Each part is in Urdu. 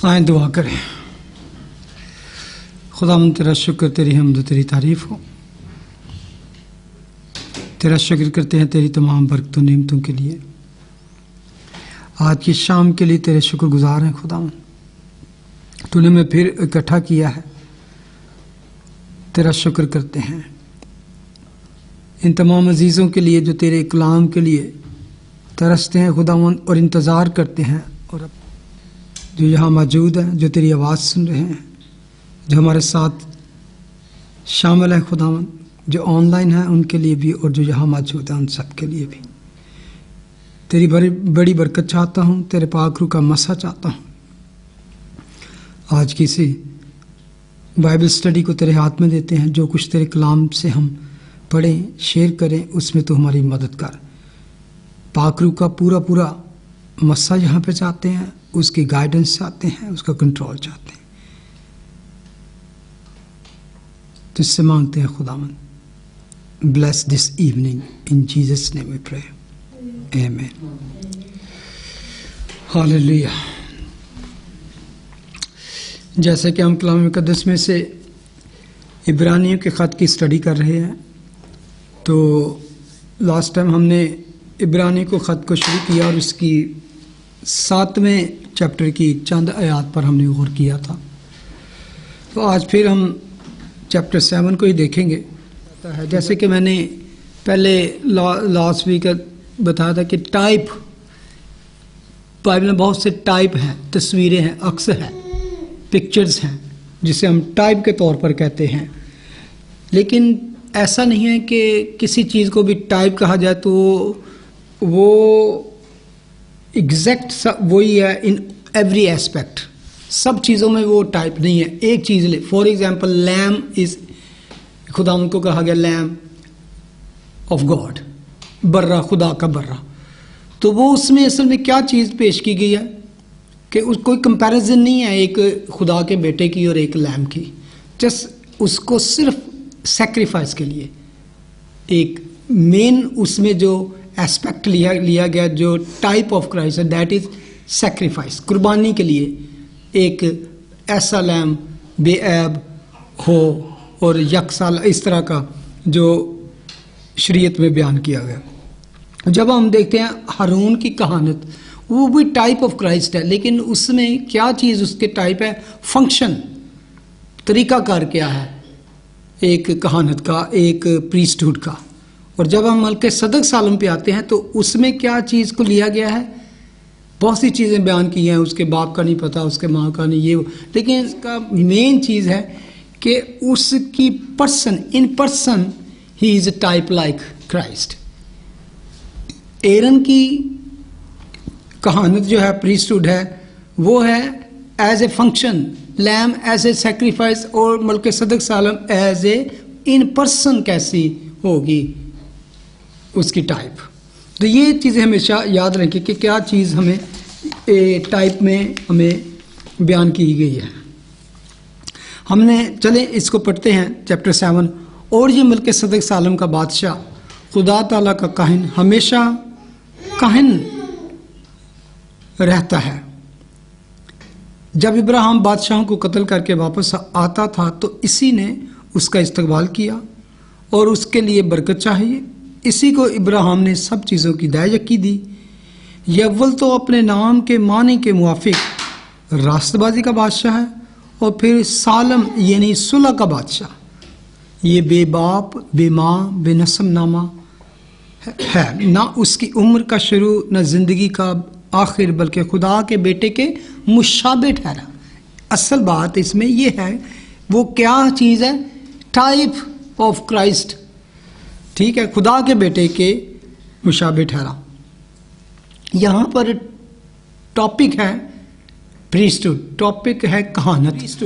آئیں دعا کریں۔ خداوند تیرا شکر، تیری حمد و تیری تعریف ہو۔ تیرا شکر کرتے ہیں تیری تمام برکتوں نعمتوں کے لیے، آج کی شام کے لیے تیرے شکر گزار ہیں خداوند۔ تو نے ہمیں پھر اکٹھا کیا ہے، تیرا شکر کرتے ہیں ان تمام عزیزوں کے لیے جو تیرے کلام کے لیے ترستے ہیں خداوند اور انتظار کرتے ہیں، اور جو یہاں موجود ہیں، جو تیری آواز سن رہے ہیں، جو ہمارے ساتھ شامل ہیں خداوند، جو آن لائن ہیں ان کے لیے بھی، اور جو یہاں موجود ہیں ان سب کے لیے بھی تیری بڑی برکت چاہتا ہوں، تیرے پاک روح کا مسح چاہتا ہوں۔ آج کسی بائبل اسٹڈی کو تیرے ہاتھ میں دیتے ہیں، جو کچھ تیرے کلام سے ہم پڑھیں شیئر کریں، اس میں تو ہماری مدد کر۔ پاک روح کا پورا مسح یہاں پہ چاہتے ہیں، اس کی گائیڈنس چاہتے ہیں، اس کا کنٹرول چاہتے ہیں۔ تجھ سے مانگتے ہیں خداوند، bless this evening in Jesus name we pray, amen. ہاللیلویہ۔ جیسے کہ ہم کلام مقدس میں سے عبرانیوں کے خط کی اسٹڈی کر رہے ہیں، تو لاسٹ ٹائم ہم نے عبرانی کو خط کو شروع کیا اور اس کی 7ویں چیپٹر کی چند آیات پر ہم نے غور کیا تھا۔ تو آج پھر ہم چیپٹر 7 کو ہی دیکھیں گے۔ جیسے کہ میں نے پہلے لاسٹ ویک بتایا تھا کہ ٹائپ، بائبل میں بہت سے ٹائپ ہیں، تصویریں ہیں، عکس ہیں، پکچرز ہیں، جسے ہم ٹائپ کے طور پر کہتے ہیں۔ لیکن ایسا نہیں ہے کہ کسی چیز کو بھی ٹائپ کہا جائے تو وہ ایگزیکٹ وہی ہے ان ایوری ایسپیکٹ، سب چیزوں میں وہ ٹائپ نہیں ہے۔ ایک چیز لے، فار ایگزامپل لیم از، خدا ان کو کہا گیا لیم آف گاڈ، برہ، خدا کا برہ، تو وہ اس میں اصل میں کیا چیز پیش کی گئی ہے کہ اس کوئی کمپیریزن نہیں ہے ایک خدا کے بیٹے کی اور ایک لیم کی، جس اس کو صرف سیکریفائس کے لیے ایک مین اس میں جو ایسپیکٹ لیا گیا، جو ٹائپ آف کرائسٹ ہے، دیٹ از سیکریفائس، قربانی کے لیے ایک ایسا لیم بے عیب ہو اور یکسال، اس طرح کا جو شریعت میں بیان کیا گیا۔ جب ہم دیکھتے ہیں ہارون کی کہانت، وہ بھی ٹائپ آف کرائسٹ ہے، لیکن اس میں کیا چیز اس کے ٹائپ ہے؟ فنکشن، طریقہ کار کیا ہے ایک کہانت کا، ایک پریسٹہوڈ کا۔ اور جب ہم ملک صدق سالم پہ آتے ہیں تو اس میں کیا چیز کو لیا گیا ہے؟ بہت سی چیزیں بیان کی ہیں، اس کے باپ کا نہیں پتہ، اس کے ماں کا نہیں، یہ، لیکن اس کا مین چیز ہے کہ اس کی person, in person he is a type like Christ. Aaron کی کہانت جو ہے، پریسٹہوڈ ہے، وہ ہے as a function, lamb as a sacrifice, اور ملک صدق سالم ایز اے ان پرسن کیسی ہوگی اس کی ٹائپ۔ تو یہ چیزیں ہمیشہ یاد رکھیں کہ کیا چیز ہمیں ٹائپ میں ہمیں بیان کی گئی ہے۔ ہم نے چلیں اس کو پڑھتے ہیں چیپٹر 7۔ اور یہ ملک صدق سالم کا بادشاہ، خدا تعالیٰ کا کاہن، ہمیشہ کاہن رہتا ہے۔ جب ابراہیم بادشاہوں کو قتل کر کے واپس آتا تھا تو اسی نے اس کا استقبال کیا اور اس کے لیے برکت چاہیے۔ اسی کو ابراہیم نے سب چیزوں کی دعائیں یقین دی۔ یہ اول تو اپنے نام کے معنی کے موافق راست بازی کا بادشاہ ہے، اور پھر سالم یعنی صلح کا بادشاہ۔ یہ بے باپ، بے ماں، بے نسب نامہ ہے، نہ اس کی عمر کا شروع نہ زندگی کا آخر، بلکہ خدا کے بیٹے کے مشابہ ٹھہرا۔ اصل بات اس میں یہ ہے، وہ کیا چیز ہے؟ ٹائپ آف کرائسٹ، ٹھیک ہے، خدا کے بیٹے کے مشابہ ٹھہرا۔ یہاں پر ٹاپک ہے پریسٹہوڈ، ٹاپک ہے کہانت۔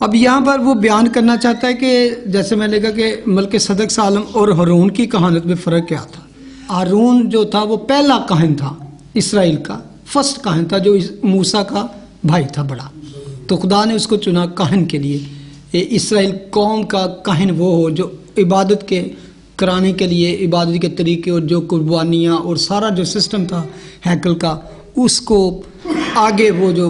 اب یہاں پر وہ بیان کرنا چاہتا ہے کہ جیسے میں نے کہا کہ ملک صدق سالم اور ہارون کی کہانت میں فرق کیا تھا۔ ہارون جو تھا وہ پہلا کاہن تھا اسرائیل کا، فرسٹ کاہن تھا، جو موسیٰ کا بھائی تھا بڑا، تو خدا نے اس کو چنا کاہن کے لیے۔ اسرائیل قوم کا کاہن وہ ہو جو عبادت کے کرانے کے لیے، عبادت کے طریقے اور جو قربانیاں اور سارا جو سسٹم تھا ہیکل کا، اس کو آگے وہ جو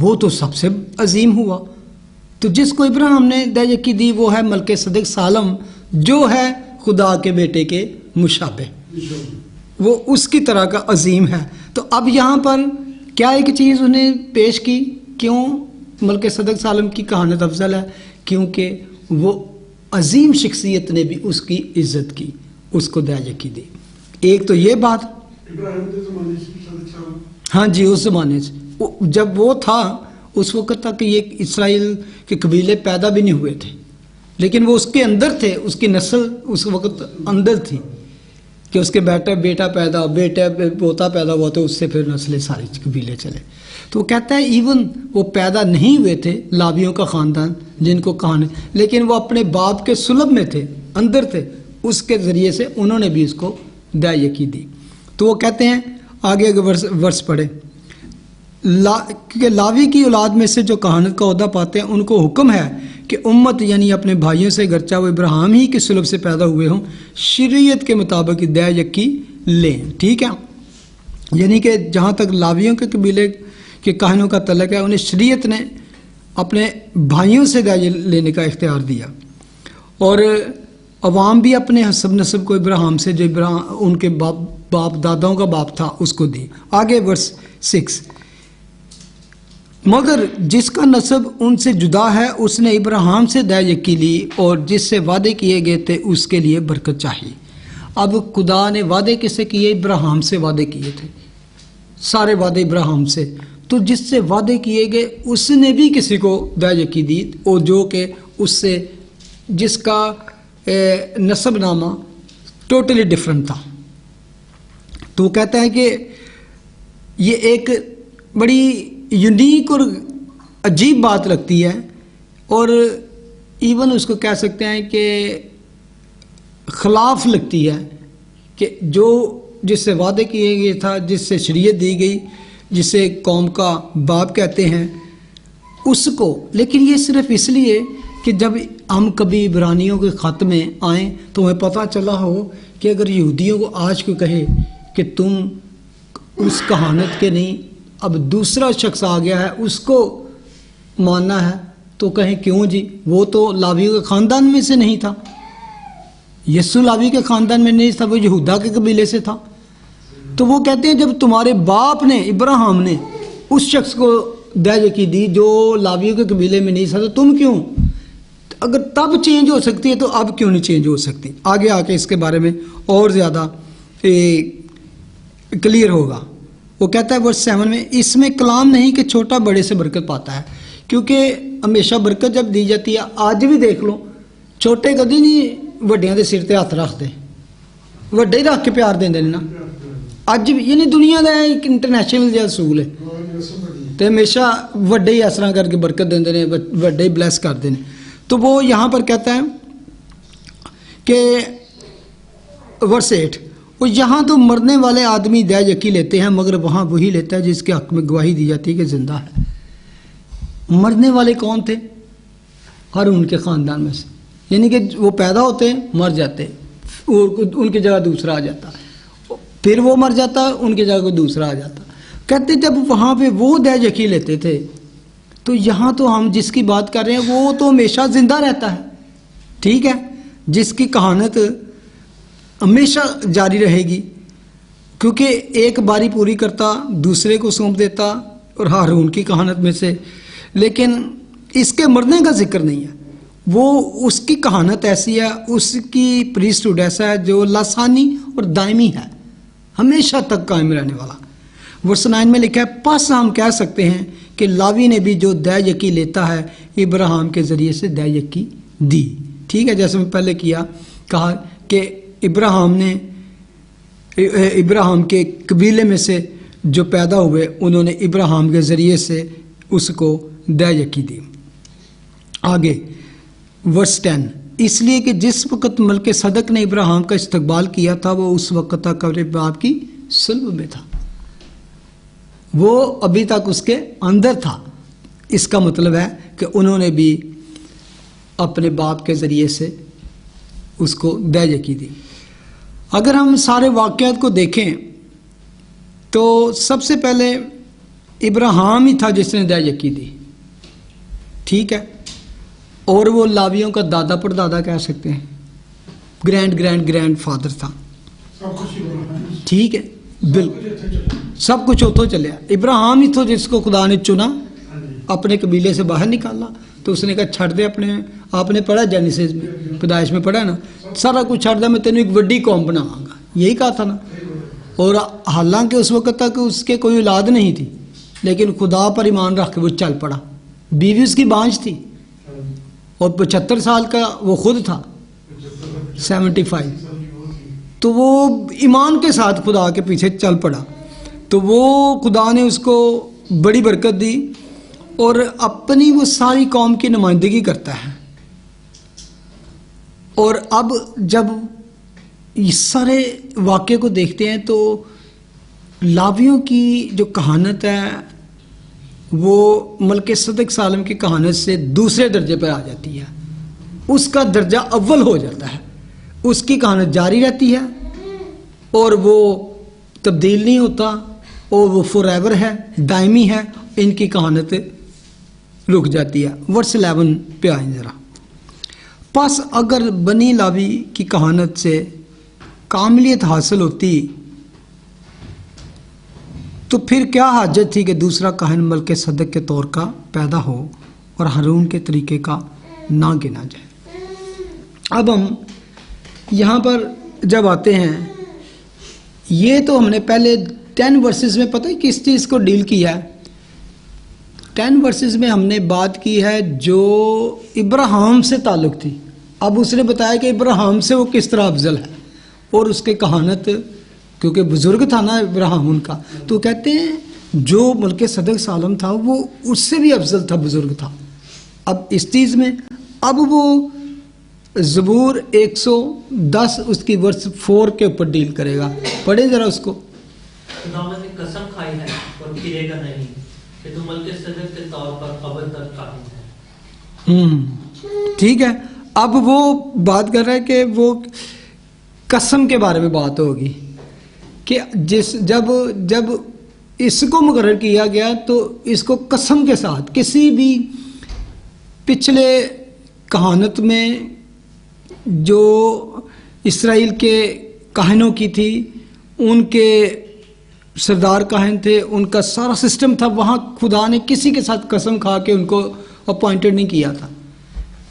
وہ تو سب سے عظیم ہوا. تو جس کو ابراہیم نے دہ یکی دی وہ ہے ملک صدق سالم، جو ہے خدا کے بیٹے کے مشابہ، وہ اس کی طرح کا عظیم ہے. تو اب یہاں پر کیا ایک چیز انہیں پیش کی، کیوں ملک صدق سالم کی کہانت افضل ہے؟ کیونکہ وہ عظیم شخصیت نے بھی اس کی عزت کی، اس کو دہ یکی دی. ایک تو یہ بات، ہاں جی اس زمانے سے جب وہ تھا اس وقت تک یہ اسرائیل کے قبیلے پیدا بھی نہیں ہوئے تھے، لیکن وہ اس کے اندر تھے، اس کی نسل اس وقت اندر تھی کہ اس کے بیٹا پیدا، پوتا پیدا ہوا تو اس سے پھر نسلیں ساری قبیلے چلے. تو وہ کہتا ہے ایون وہ پیدا نہیں ہوئے تھے لاویوں کا خاندان جن کو کہانے، لیکن وہ اپنے باپ کے سلب میں تھے، اندر تھے، اس کے ذریعے سے انہوں نے بھی اس کو دہ یکی دی. تو وہ کہتے ہیں آگے ورس پڑھے، کہ لاوی کی اولاد میں سے جو کہانت کا عہدہ پاتے ہیں ان کو حکم ہے کہ امت یعنی اپنے بھائیوں سے گرچہ وہ ابراہیم ہی کے سلب سے پیدا ہوئے ہوں شریعت کے مطابق دہ یکی لیں. ٹھیک ہے، یعنی کہ جہاں تک لاویوں کے قبیلے کے کہانوں کا تعلق ہے انہیں شریعت نے اپنے بھائیوں سے دہ لینے کا اختیار دیا، اور عوام بھی اپنے حسب نسب کو ابراہیم سے جو ان کے باپ داداؤں کا باپ تھا اس کو دی. آگے ورس 6، مگر جس کا نسب ان سے جدا ہے اس نے ابراہیم سے دہ یکی لی اور جس سے وعدے کیے گئے تھے اس کے لیے برکت چاہیے. اب خدا نے وعدے کس سے کیے؟ ابراہیم سے وعدے کیے تھے، سارے وعدے ابراہیم سے. تو جس سے وعدے کیے گئے اس نے بھی کسی کو دہ یکی دی، اور جو کہ اس سے جس کا نسب نامہ ٹوٹلی ڈفرنٹ تھا. تو وہ کہتا ہے کہ یہ ایک بڑی یونیک اور عجیب بات لگتی ہے، اور ایون اس کو کہہ سکتے ہیں کہ خلاف لگتی ہے کہ جو جس سے وعدے کیے گئے تھا، جس سے شریعت دی گئی، جسے قوم کا باپ کہتے ہیں اس کو. لیکن یہ صرف اس لیے کہ جب ہم کبھی عبرانیوں کے خط میں آئیں تو ہمیں پتہ چلا ہو کہ اگر یہودیوں کو آج کو کہے کہ تم اس کہانت کے نہیں، اب دوسرا شخص آ گیا ہے اس کو ماننا ہے، تو کہیں کیوں جی، وہ تو لاویوں کے خاندان میں سے نہیں تھا، یسوع لاوی کے خاندان میں نہیں تھا، وہ یہودا کے قبیلے سے تھا. تو وہ کہتے ہیں جب تمہارے باپ نے ابراہیم نے اس شخص کو دہ یکی دی جو لاویوں کے قبیلے میں نہیں تھا، تو تم کیوں؟ اگر تب چینج ہو سکتی ہے تو اب کیوں نہیں چینج ہو سکتی؟ آگے آ کے اس کے بارے میں اور زیادہ کلیئر ہوگا. وہ کہتا ہے ورس 7 میں، اس میں کلام نہیں کہ چھوٹا بڑے سے برکت پاتا ہے، کیونکہ ہمیشہ برکت جب دی جاتی ہے، آج بھی دیکھ لو چھوٹے کدی نہیں وڈیاں دے سر تے ہاتھ رکھتے، وڈے ہی رکھ کے پیار دیں نا. اج بھی یعنی دنیا کا ایک انٹرنیشنل جہا اصول ہے، تو ہمیشہ وڈے ہی اس طرح کر کے برکت دیں نے، وڈے ہی بلیس کرتے ہیں. تو وہ یہاں پر کہتا ہے کہ ورس 8، وہ یہاں تو مرنے والے آدمی دہ یکی لیتے ہیں مگر وہاں وہی لیتا ہے جس کے حق میں گواہی دی جاتی ہے کہ زندہ ہے. مرنے والے کون تھے؟ ہارون کے خاندان میں سے، یعنی کہ وہ پیدا ہوتے مر جاتے، ان کی جگہ دوسرا آ جاتا، پھر وہ مر جاتا، ان کی جگہ کوئی دوسرا آ جاتا. کہتے جب وہاں پہ وہ دہ یکی لیتے تھے تو یہاں تو ہم جس کی بات کر رہے ہیں وہ تو ہمیشہ زندہ رہتا ہے. ٹھیک ہے، جس کی کہانت ہمیشہ جاری رہے گی، کیونکہ ایک باری پوری کرتا دوسرے کو سونپ دیتا، اور ہارون کی کہانت میں سے. لیکن اس کے مرنے کا ذکر نہیں ہے، وہ اس کی کہانت ایسی ہے، اس کی پریسٹہوڈ ایسا ہے جو لاسانی اور دائمی ہے، ہمیشہ تک قائم رہنے والا. ورس 9 میں لکھا ہے، پس ہم کہہ سکتے ہیں کہ لاوی نے بھی جو دہ یکی لیتا ہے ابراہیم کے ذریعے سے دہ یکی دی. ٹھیک ہے، جیسے میں پہلے کہا کہ ابراہیم کے قبیلے میں سے جو پیدا ہوئے انہوں نے ابراہیم کے ذریعے سے اس کو دہ یکی دی. آگے ورس 10، اس لیے کہ جس وقت ملک صدق نے ابراہیم کا استقبال کیا تھا وہ اس وقت تک اپنے باپ کی صلب میں تھا، وہ ابھی تک اس کے اندر تھا. اس کا مطلب ہے کہ انہوں نے بھی اپنے باپ کے ذریعے سے اس کو دہ یکی دی. اگر ہم سارے واقعات کو دیکھیں تو سب سے پہلے ابراہیم ہی تھا جس نے دیا یقین دی، ٹھیک ہے، اور وہ لاویوں کا دادا پر دادا کہہ سکتے ہیں، گرینڈ فادر تھا، ٹھیک ہے، بالکل سب کچھ اتوں چلیا۔ ابراہیم ہی تھا جس کو خدا نے چنا، اپنے قبیلے سے باہر نکالا، تو اس نے کہا چھڑ دے اپنے، آپ نے پڑھا جینیسس میں، پیدائش میں پڑھا نا، سارا کچھ چھڑ دے، میں تینوں ایک بڑی قوم بناواں گا، یہی کہا تھا نا۔ اور حالانکہ اس وقت تک اس کے کوئی اولاد نہیں تھی، لیکن خدا پر ایمان رکھ کے وہ چل پڑا، بیوی اس کی بانجھ تھی، اور 75 سال کا وہ خود تھا، 75، تو وہ ایمان کے ساتھ خدا کے پیچھے چل پڑا، تو وہ خدا نے اس کو بڑی برکت دی، اور اپنی وہ ساری قوم کی نمائندگی کرتا ہے۔ اور اب جب اس سارے واقعے کو دیکھتے ہیں تو لاویوں کی جو کہانت ہے وہ ملک صدق سالم کی کہانت سے دوسرے درجے پر آ جاتی ہے، اس کا درجہ اول ہو جاتا ہے، اس کی کہانت جاری رہتی ہے اور وہ تبدیل نہیں ہوتا، اور وہ فور ایور ہے، دائمی ہے، ان کی کہانت رک جاتی ہے۔ ورس 11 پہ آئیں ذرا۔ پس اگر بنی لاوی کی کہانت سے کاملیت حاصل ہوتی تو پھر کیا حاجت تھی کہ دوسرا کاہن ملک صدق کے طور کا پیدا ہو اور ہارون کے طریقے کا نہ گنا جائے۔ اب ہم یہاں پر جب آتے ہیں، یہ تو ہم نے پہلے 10 ورسز میں پتہ ہے کس چیز کو ڈیل کیا ہے؟ 10 ورسز میں ہم نے بات کی ہے جو ابراہیم سے تعلق تھی۔ اب اس نے بتایا کہ ابراہیم سے وہ کس طرح افضل ہے، اور اس کے کہانت، کیونکہ بزرگ تھا نا ابراہیم ان کا، تو کہتے ہیں جو ملک صدق سالم تھا وہ اس سے بھی افضل تھا، بزرگ تھا۔ اب اس چیز میں اب وہ زبور 110 اس کی ورس 4 کے اوپر ڈیل کرے گا، پڑھیں ذرا اس کو۔ خداوند نے قسم کھائی ہے اور پھرے گا نہیں کہ تو ملک صدق کے طور پر ابد تک قائم ہے۔ ٹھیک ہے، اب وہ بات کر رہا ہے کہ وہ قسم کے بارے میں بات ہوگی کہ جب اس کو مقرر کیا گیا تو اس کو قسم کے ساتھ، کسی بھی پچھلے کہانت میں جو اسرائیل کے کاہنوں کی تھی، ان کے سردار کاہن تھے، ان کا سارا سسٹم تھا، وہاں خدا نے کسی کے ساتھ قسم کھا کے ان کو اپوائنٹڈ نہیں کیا تھا۔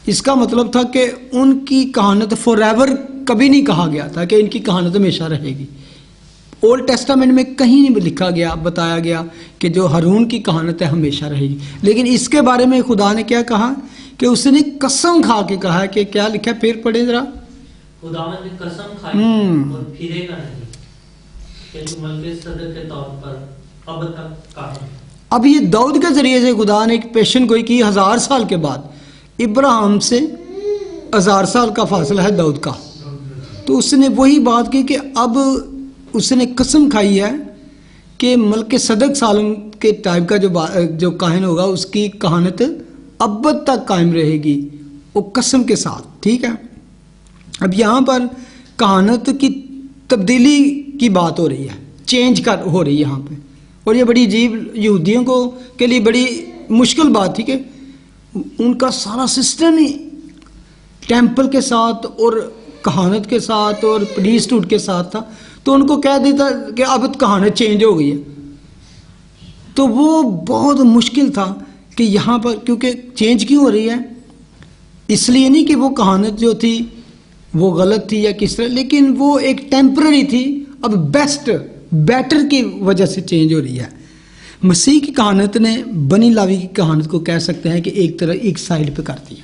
اس کا مطلب تھا کہ ان کی کہانت فار ایور کبھی نہیں کہا گیا تھا کہ ان کی کہانت ہمیشہ رہے گی۔ اولڈ ٹیسٹامنٹ میں کہیں نہیں لکھا گیا، بتایا گیا کہ جو ہارون کی کہانت ہے ہمیشہ رہے گی، لیکن اس کے بارے میں خدا نے کیا کہا کہ اس نے قسم کھا کے کہا کہ کیا لکھا ہے، پھر پڑھیں ذرا۔ خداوند نے قسم کھائی اور پھرے گا نہیں کہ تو ملک صدق کے طور پر اب تک قائم ہے۔ اب یہ داؤد کے ذریعے سے خدا نے ایک پیشن گوئی کی 1000 سال کے بعد، ابراہیم سے 1000 سال کا فاصلہ ہے داؤد کا، تو اس نے وہی بات کی کہ اب اس نے قسم کھائی ہے کہ ملک صدق سالم کے ٹائپ کا جو کاہن ہوگا اس کی کہانت ابد تک قائم رہے گی، وہ قسم کے ساتھ، ٹھیک ہے۔ اب یہاں پر کہانت کی تبدیلی کی بات ہو رہی ہے، چینج ہو رہی ہے یہاں پہ، اور یہ بڑی عجیب یہودیوں کے لیے بڑی مشکل بات تھی کہ ان کا سارا سسٹم ہی ٹیمپل کے ساتھ اور کہانت کے ساتھ اور پریسٹہوڈ کے ساتھ تھا، تو ان کو کہہ دیتا کہ اب کہانت چینج ہو گئی ہے، تو وہ بہت مشکل تھا کہ یہاں پر، کیونکہ چینج کیوں ہو رہی ہے، اس لیے نہیں کہ وہ کہانت جو تھی وہ غلط تھی یا کس طرح، لیکن وہ ایک ٹیمپرری تھی، اب بیٹر کی وجہ سے چینج ہو رہی ہے۔ مسیح کی کہانت نے بنی لاوی کی کہانت کو کہہ سکتے ہیں کہ ایک سائڈ پہ کر دیا۔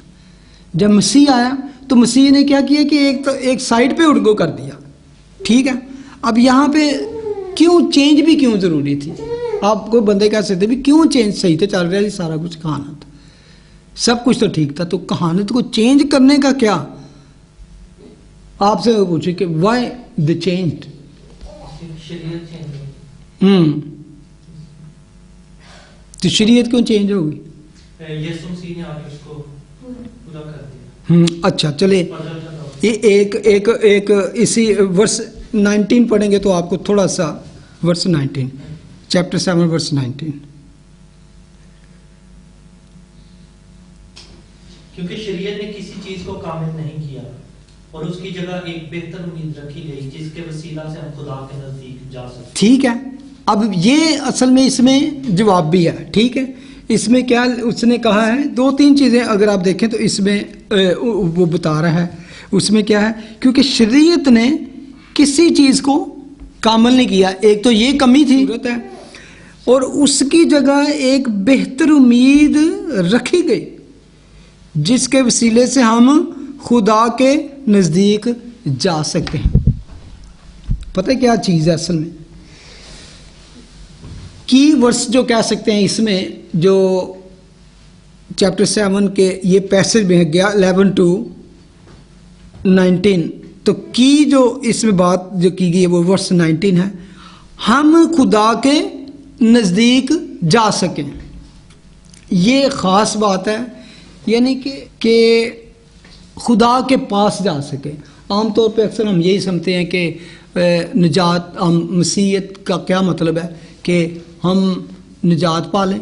جب مسیح آیا تو مسیح نے کیا کیا کہ ایک سائڈ پہ اڑ کو کر دیا، ٹھیک ہے۔ اب یہاں پہ کیوں چینج بھی کیوں ضروری تھی؟ آپ کو بندے کہہ سکتے بھی کیوں چینج، صحیح تو چل رہا ہے سارا کچھ، کہانت سب کچھ تو ٹھیک تھا، تو کہانت کو چینج کرنے کا کیا؟ آپ سے پوچھے کہ وائی دی چینج، شریعت چینج ہوئی، تو شریعت کیوں چینج ہوگی؟ یسوع مسیح نے آگے اس کو پورا کر دیا۔ اچھا چلے، یہ ایک اسی ورس 19 پڑھیں گے تو آپ کو تھوڑا سا، ورس 19 چیپٹر 7 ورس 19 کیونکہ شریعت نے کسی چیز کو کامل نہیں کیا اور اس کی جگہ ایک بہتر امید رکھی گئی جس کے وسیلہ سے ہم خدا کے نزدیک جا سکتے. ٹھیک ہے. اب یہ اصل میں اس میں جواب بھی ہے. ٹھیک ہے. اس میں کیا اس نے کہا ہے, 2-3 چیزیں اگر آپ دیکھیں تو اس میں وہ بتا رہا ہے. اس میں کیا ہے, کیونکہ شریعت نے کسی چیز کو کامل نہیں کیا. ایک تو یہ کمی تھی ہے اور اس کی جگہ ایک بہتر امید رکھی گئی جس کے وسیلے سے ہم خدا کے نزدیک جا سکتے ہیں. پتہ کیا چیز ہے اصل میں کی ورس جو کہہ سکتے ہیں اس میں, جو چیپٹر 7 کے یہ پیسج میں گیا 11 to 19, تو کی جو اس میں بات جو کی گئی ہے وہ ورس 19 ہے, ہم خدا کے نزدیک جا سکیں. یہ خاص بات ہے, یعنی کہ خدا کے پاس جا سکیں. عام طور پہ اکثر ہم یہی سمجھتے ہیں کہ نجات, مسیحیت کا کیا مطلب ہے کہ ہم نجات پالیں,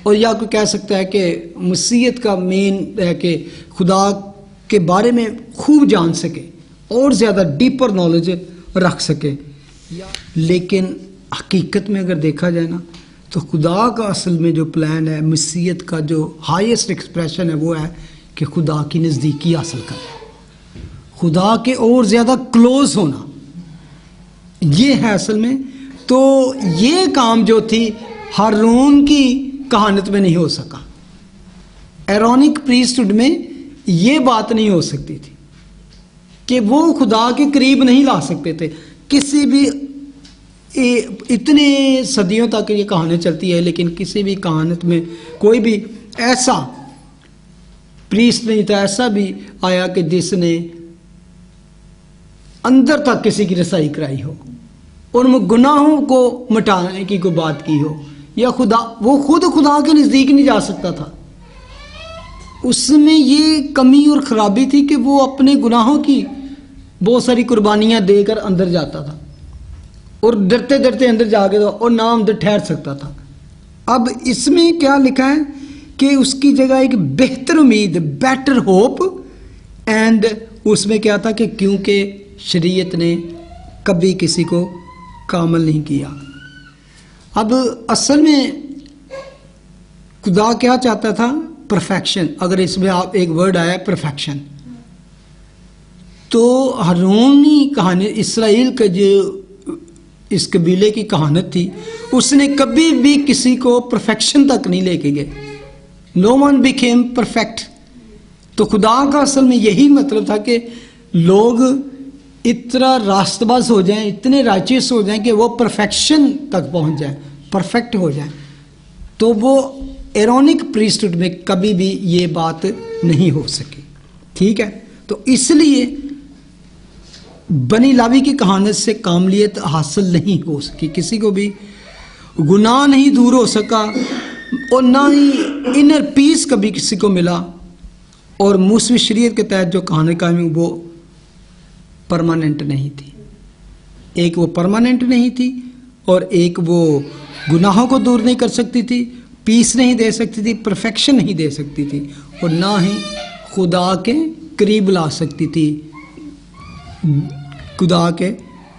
اور یا کوئی کہہ سکتا ہے کہ مسیحیت کا مین ہے کہ خدا کے بارے میں خوب جان سکے اور زیادہ ڈیپر نالج رکھ سکے. لیکن حقیقت میں اگر دیکھا جائے نا تو خدا کا اصل میں جو پلان ہے, مسیحیت کا جو ہائیسٹ ایکسپریشن ہے وہ ہے کہ خدا کی نزدیکی حاصل کرنا, خدا کے اور زیادہ کلوز ہونا, یہ ہے اصل میں. تو یہ کام جو تھی ہارون کی کہانت میں نہیں ہو سکا. ایرونک پریسٹہڈ میں یہ بات نہیں ہو سکتی تھی کہ وہ خدا کے قریب نہیں لا سکتے تھے. کسی بھی اتنے صدیوں تک یہ کہانت چلتی ہے, لیکن کسی بھی کہانت میں کوئی بھی ایسا پریسٹ نہیں تھا, ایسا بھی آیا کہ جس نے اندر تک کسی کی رسائی کرائی ہو اور گناہوں کو مٹانے کی کوئی بات کی ہو, یا وہ خود خدا کے نزدیک نہیں جا سکتا تھا. اس میں یہ کمی اور خرابی تھی کہ وہ اپنے گناہوں کی بہت ساری قربانیاں دے کر اندر جاتا تھا اور ڈرتے ڈرتے اندر جا کے اور نہ اندر ٹھہر سکتا تھا. اب اس میں کیا لکھا ہے کہ اس کی جگہ ایک بہتر امید, بیٹر ہوپ, اینڈ اس میں کیا تھا کہ کیونکہ شریعت نے کبھی کسی کو کامل نہیں کیا. اب اصل میں خدا کیا چاہتا تھا, پرفیکشن. اگر اس میں آپ ایک ورڈ آیا پرفیکشن, تو ہارونی کہانی اسرائیل کا جو اس قبیلے کی کہانت تھی, اس نے کبھی بھی کسی کو پرفیکشن تک نہیں لے کے گئے. نو ون بیکیم پرفیکٹ. تو خدا کا اصل میں یہی مطلب تھا کہ لوگ اتنا راست باز ہو جائیں, اتنے رائچیس ہو جائیں کہ وہ پرفیکشن تک پہنچ جائیں, پرفیکٹ ہو جائیں. تو وہ ایرونک پریسٹہڈ میں کبھی بھی یہ بات نہیں ہو سکی. ٹھیک ہے. تو اس لیے بنی لاوی کی کہانت سے کاملیت حاصل نہیں ہو سکی, کسی کو بھی گناہ نہیں دور ہو سکا اور نہ ہی انر پیس کبھی کسی کو ملا. اور موسوی شریعت کے تحت جو کہانی قائم وہ پرماننٹ نہیں تھی. ایک وہ پرماننٹ نہیں تھی اور ایک وہ گناہوں کو دور نہیں کر سکتی تھی, پیس نہیں دے سکتی تھی, پرفیکشن نہیں دے سکتی تھی, اور نہ ہی خدا کے قریب لا سکتی تھی, خدا کے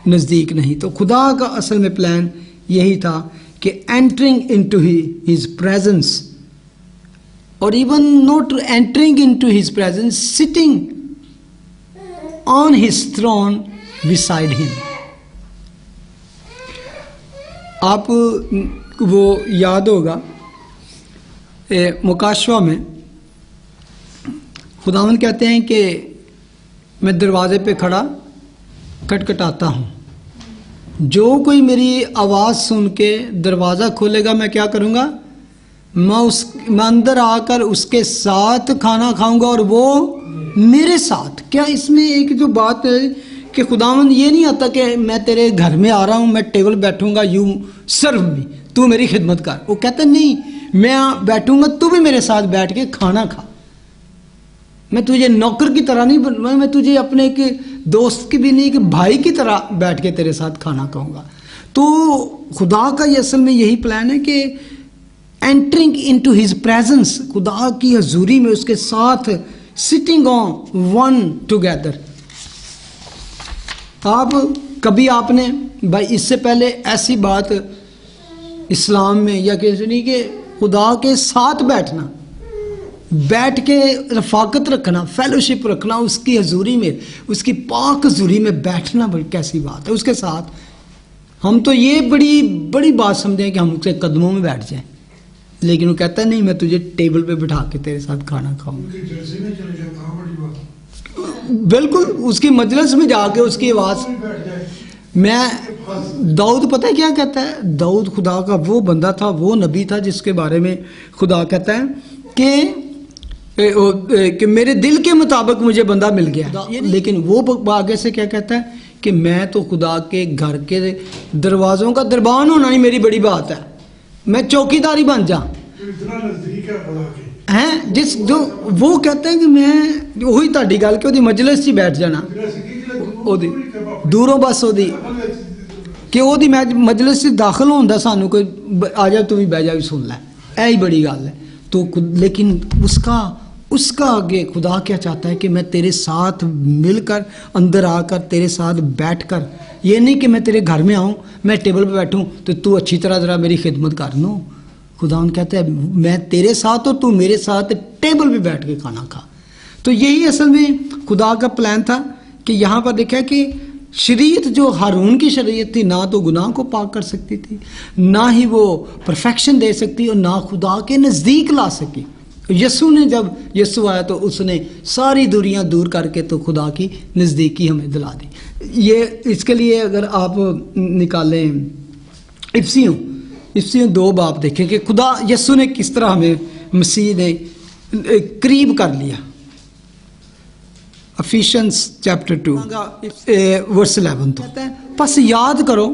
نزدیک نہیں. تو خدا کا اصل میں پلان یہی تھا کہ entering into his presence, or even not entering into his presence, sitting on his throne beside him. آپ وہ یاد ہوگا مکاشفہ میں خداوند کہتے ہیں کہ میں دروازے پہ کھڑا کھٹکھٹاتا ہوں, جو کوئی میری آواز سن کے دروازہ کھولے گا میں کیا کروں گا, میں اندر آ کر اس کے ساتھ کھانا کھاؤں گا اور وہ میرے ساتھ. کیا اس میں ایک جو بات ہے کہ خداوند یہ نہیں آتا کہ میں تیرے گھر میں آ رہا ہوں, میں ٹیبل بیٹھوں گا, یو سرو می, تو میری خدمت کر. وہ کہتا نہیں, میں بیٹھوں گا تو بھی میرے ساتھ بیٹھ کے کھانا کھا. میں تجھے نوکر کی طرح نہیں, میں تجھے اپنے ایک دوست کی بھی نہیں, کہ بھائی کی طرح بیٹھ کے تیرے ساتھ کھانا کھاؤں گا. تو خدا کا یہ اصل میں یہی پلان ہے کہ entering into his presence, خدا کی حضوری میں اس کے ساتھ sitting on one together. کبھی آپ نے بھائی اس سے پہلے ایسی بات اسلام میں یا کہ نہیں کہ خدا کے ساتھ بیٹھنا، بیٹھ کے رفاقت رکھنا، فیلوشپ رکھنا، اس کی حضوری میں، اس کی پاک حضوری میں بیٹھنا بڑی کیسی بات ہے اس کے ساتھ. ہم تو یہ بڑی بڑی بات سمجھیں کہ ہم اس کے قدموں میں بیٹھ جائیں، لیکن وہ کہتا ہے نہیں میں تجھے ٹیبل پہ بٹھا کے تیرے ساتھ کھانا کھاؤں. بالکل اس کی مجلس میں جا کے اس کی آواز میں داؤد پتہ ہے کیا کہتا ہے؟ داؤد خدا کا وہ بندہ تھا، وہ نبی تھا جس کے بارے میں خدا کہتا ہے کہ میرے دل کے مطابق مجھے بندہ مل گیا. لیکن وہ آگے سے کیا کہتا ہے کہ میں تو خدا کے گھر کے دروازوں کا دربان ہونا ہی میری بڑی بات ہے، میں چوکی داری بن جاؤں. جس جو وہ کہتے ہیں کہ میں وہی تاری گل کہ وہ مجلس ہی بیٹھ جانا دوروں بس وہ کہ وہ مجلس سے داخل ہوتا سانو کوئی آ جا تو بھی بہ جا بھی سن لے، یہی بڑی گل ہے. تو لیکن اس کا آگے خدا کیا چاہتا ہے کہ میں تیرے ساتھ مل کر اندر آ کر تیرے ساتھ بیٹھ کر، یہ نہیں کہ میں تیرے گھر میں آؤں میں ٹیبل پہ بیٹھوں تو اچھی طرح ذرا میری خدمت کر لوں. خدا کہتا ہے میں تیرے ساتھ اور تو میرے ساتھ ٹیبل پہ بیٹھ کے کھانا کھا. تو یہی اصل میں خدا کا پلان تھا کہ یہاں پر دیکھا کہ شریعت جو ہارون کی شریعت تھی نہ تو گناہ کو پاک کر سکتی تھی، نہ ہی وہ پرفیکشن دے سکتی اور نہ خدا کے نزدیک لا سکی. یسوع نے جب یسوع آیا تو اس نے ساری دوریاں دور کر کے تو خدا کی نزدیکی ہمیں دلا دی. یہ اس کے لیے اگر آپ نکالیں افسیوں 2 باب دیکھیں کہ خدا یسوع نے کس طرح ہمیں مسیح نے قریب کر لیا. افیشنس چیپٹر 2 ورس 11 تو کہتا ہے پس یاد کرو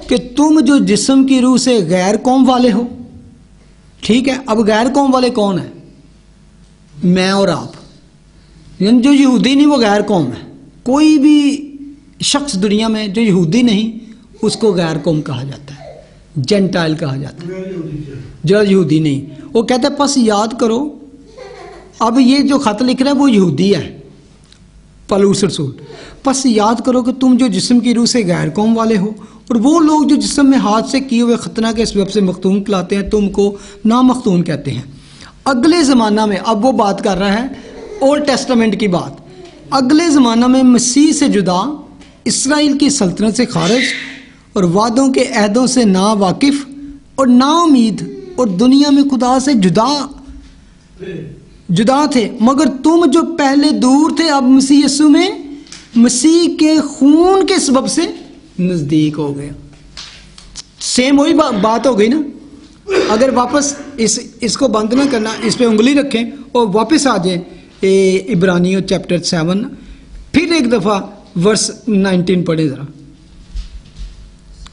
کہ تم جو جسم کی روح سے غیر قوم والے ہو. ٹھیک ہے، اب غیر قوم والے کون ہیں؟ میں اور آپ، یعنی جو یہودی نہیں وہ غیر قوم ہے. کوئی بھی شخص دنیا میں جو یہودی نہیں اس کو غیر قوم کہا جاتا ہے، جینٹائل کہا جاتا ہے جو یہودی نہیں. وہ کہتا ہے پس یاد کرو. اب یہ جو خط لکھ رہا ہے وہ یہودی ہے پولس رسول. پس یاد کرو کہ تم جو جسم کی روح سے غیر قوم والے ہو اور وہ لوگ جو جسم میں ہاتھ سے کیے ہوئے ختنہ کے سبب سے مختون کہلاتے ہیں تم کو نامختون کہتے ہیں. اگلے زمانہ میں اب وہ بات کر رہا ہے اولڈ ٹیسٹامنٹ کی بات. اگلے زمانہ میں مسیح سے جدا، اسرائیل کی سلطنت سے خارج اور وعدوں کے عہدوں سے نا واقف اور نا امید اور دنیا میں خدا سے جدا تھے، مگر تم جو پہلے دور تھے اب مسیح یسوع میں مسیح کے خون کے سبب سے نزدیک ہو گیا. سیم وہی بات ہو گئی نا. اگر واپس اس کو بند نہ کرنا، اس پہ انگلی رکھیں اور واپس آ جائیں عبرانیوں چیپٹر 7 پھر ایک دفعہ ورس 19 پڑھیں ذرا.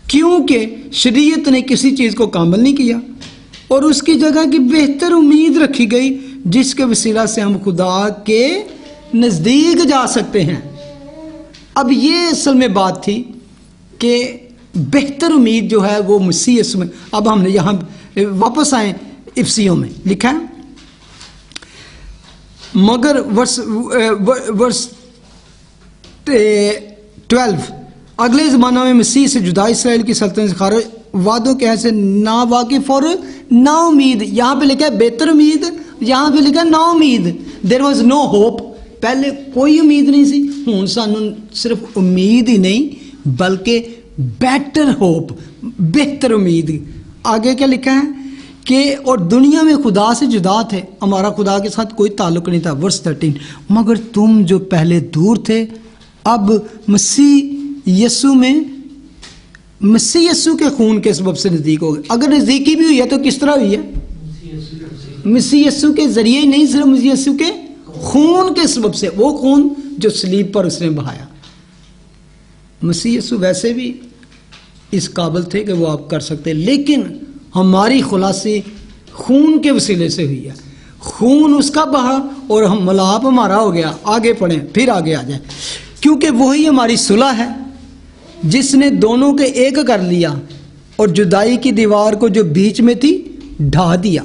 کیونکہ شریعت نے کسی چیز کو کامل نہیں کیا اور اس کی جگہ کی بہتر امید رکھی گئی جس کے وسیلہ سے ہم خدا کے نزدیک جا سکتے ہیں. اب یہ اصل میں بات تھی کہ بہتر امید جو ہے وہ مسیح یسوع میں. اب ہم نے یہاں واپس آئیں افسیوں میں لکھا ہے مگر ورس 12 اگلے زمانہ میں مسیح سے جدا اسرائیل کی سلطنت سے خارج، وعدوں کے ایسے نا واقف اور نا امید. یہاں پہ لکھا ہے بہتر امید، یہاں پہ لکھا ہے نا امید. There was no hope. پہلے کوئی امید نہیں سی، ہوں سانو صرف امید ہی نہیں بلکہ بیٹر ہوپ، بہتر امید. آگے کیا لکھا ہے کہ اور دنیا میں خدا سے جدا تھے، ہمارا خدا کے ساتھ کوئی تعلق نہیں تھا. ورس 13 مگر تم جو پہلے دور تھے اب مسیح یسوع میں مسیح یسوع کے خون کے سبب سے نزدیک ہو گئے. اگر نزدیکی بھی ہوئی ہے تو کس طرح ہوئی ہے؟ مسیح یسوع کے ذریعے ہی نہیں، صرف مسیح یسوع کے خون کے سبب سے. وہ خون جو صلیب پر اس نے بہایا. مسیح یسوع ویسے بھی اس قابل تھے کہ وہ آپ کر سکتے، لیکن ہماری خلاصی خون کے وسیلے سے ہوئی ہے. خون اس کا بہا اور ہم ملاپ ہمارا ہو گیا. آگے پڑھیں پھر آگے آ جائیں. کیونکہ وہی ہماری صلح ہے جس نے دونوں کے ایک کر لیا اور جدائی کی دیوار کو جو بیچ میں تھی ڈھا دیا۔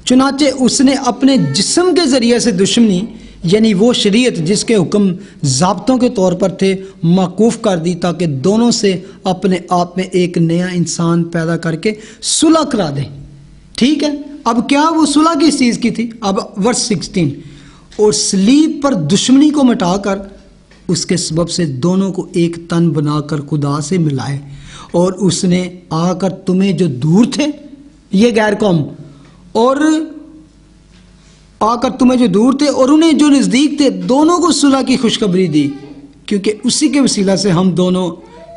چنانچہ اس نے اپنے جسم کے ذریعے سے دشمنی یعنی وہ شریعت جس کے حکم ضابطوں کے طور پر تھے موقوف کر دی، تاکہ دونوں سے اپنے آپ میں ایک نیا انسان پیدا کر کے صلح کرا دیں۔ ٹھیک ہے، اب کیا وہ صلح کس چیز کی تھی؟ اب ورس 16، اور صلیب پر دشمنی کو مٹا کر اس کے سبب سے دونوں کو ایک تن بنا کر خدا سے ملائے، اور اس نے آ کر تمہیں جو دور تھے، یہ غیر قوم، اور آ کر تمہیں جو دور تھے اور انہیں جو نزدیک تھے، دونوں کو صلح کی خوشخبری دی، کیونکہ اسی کے وسیلہ سے ہم دونوں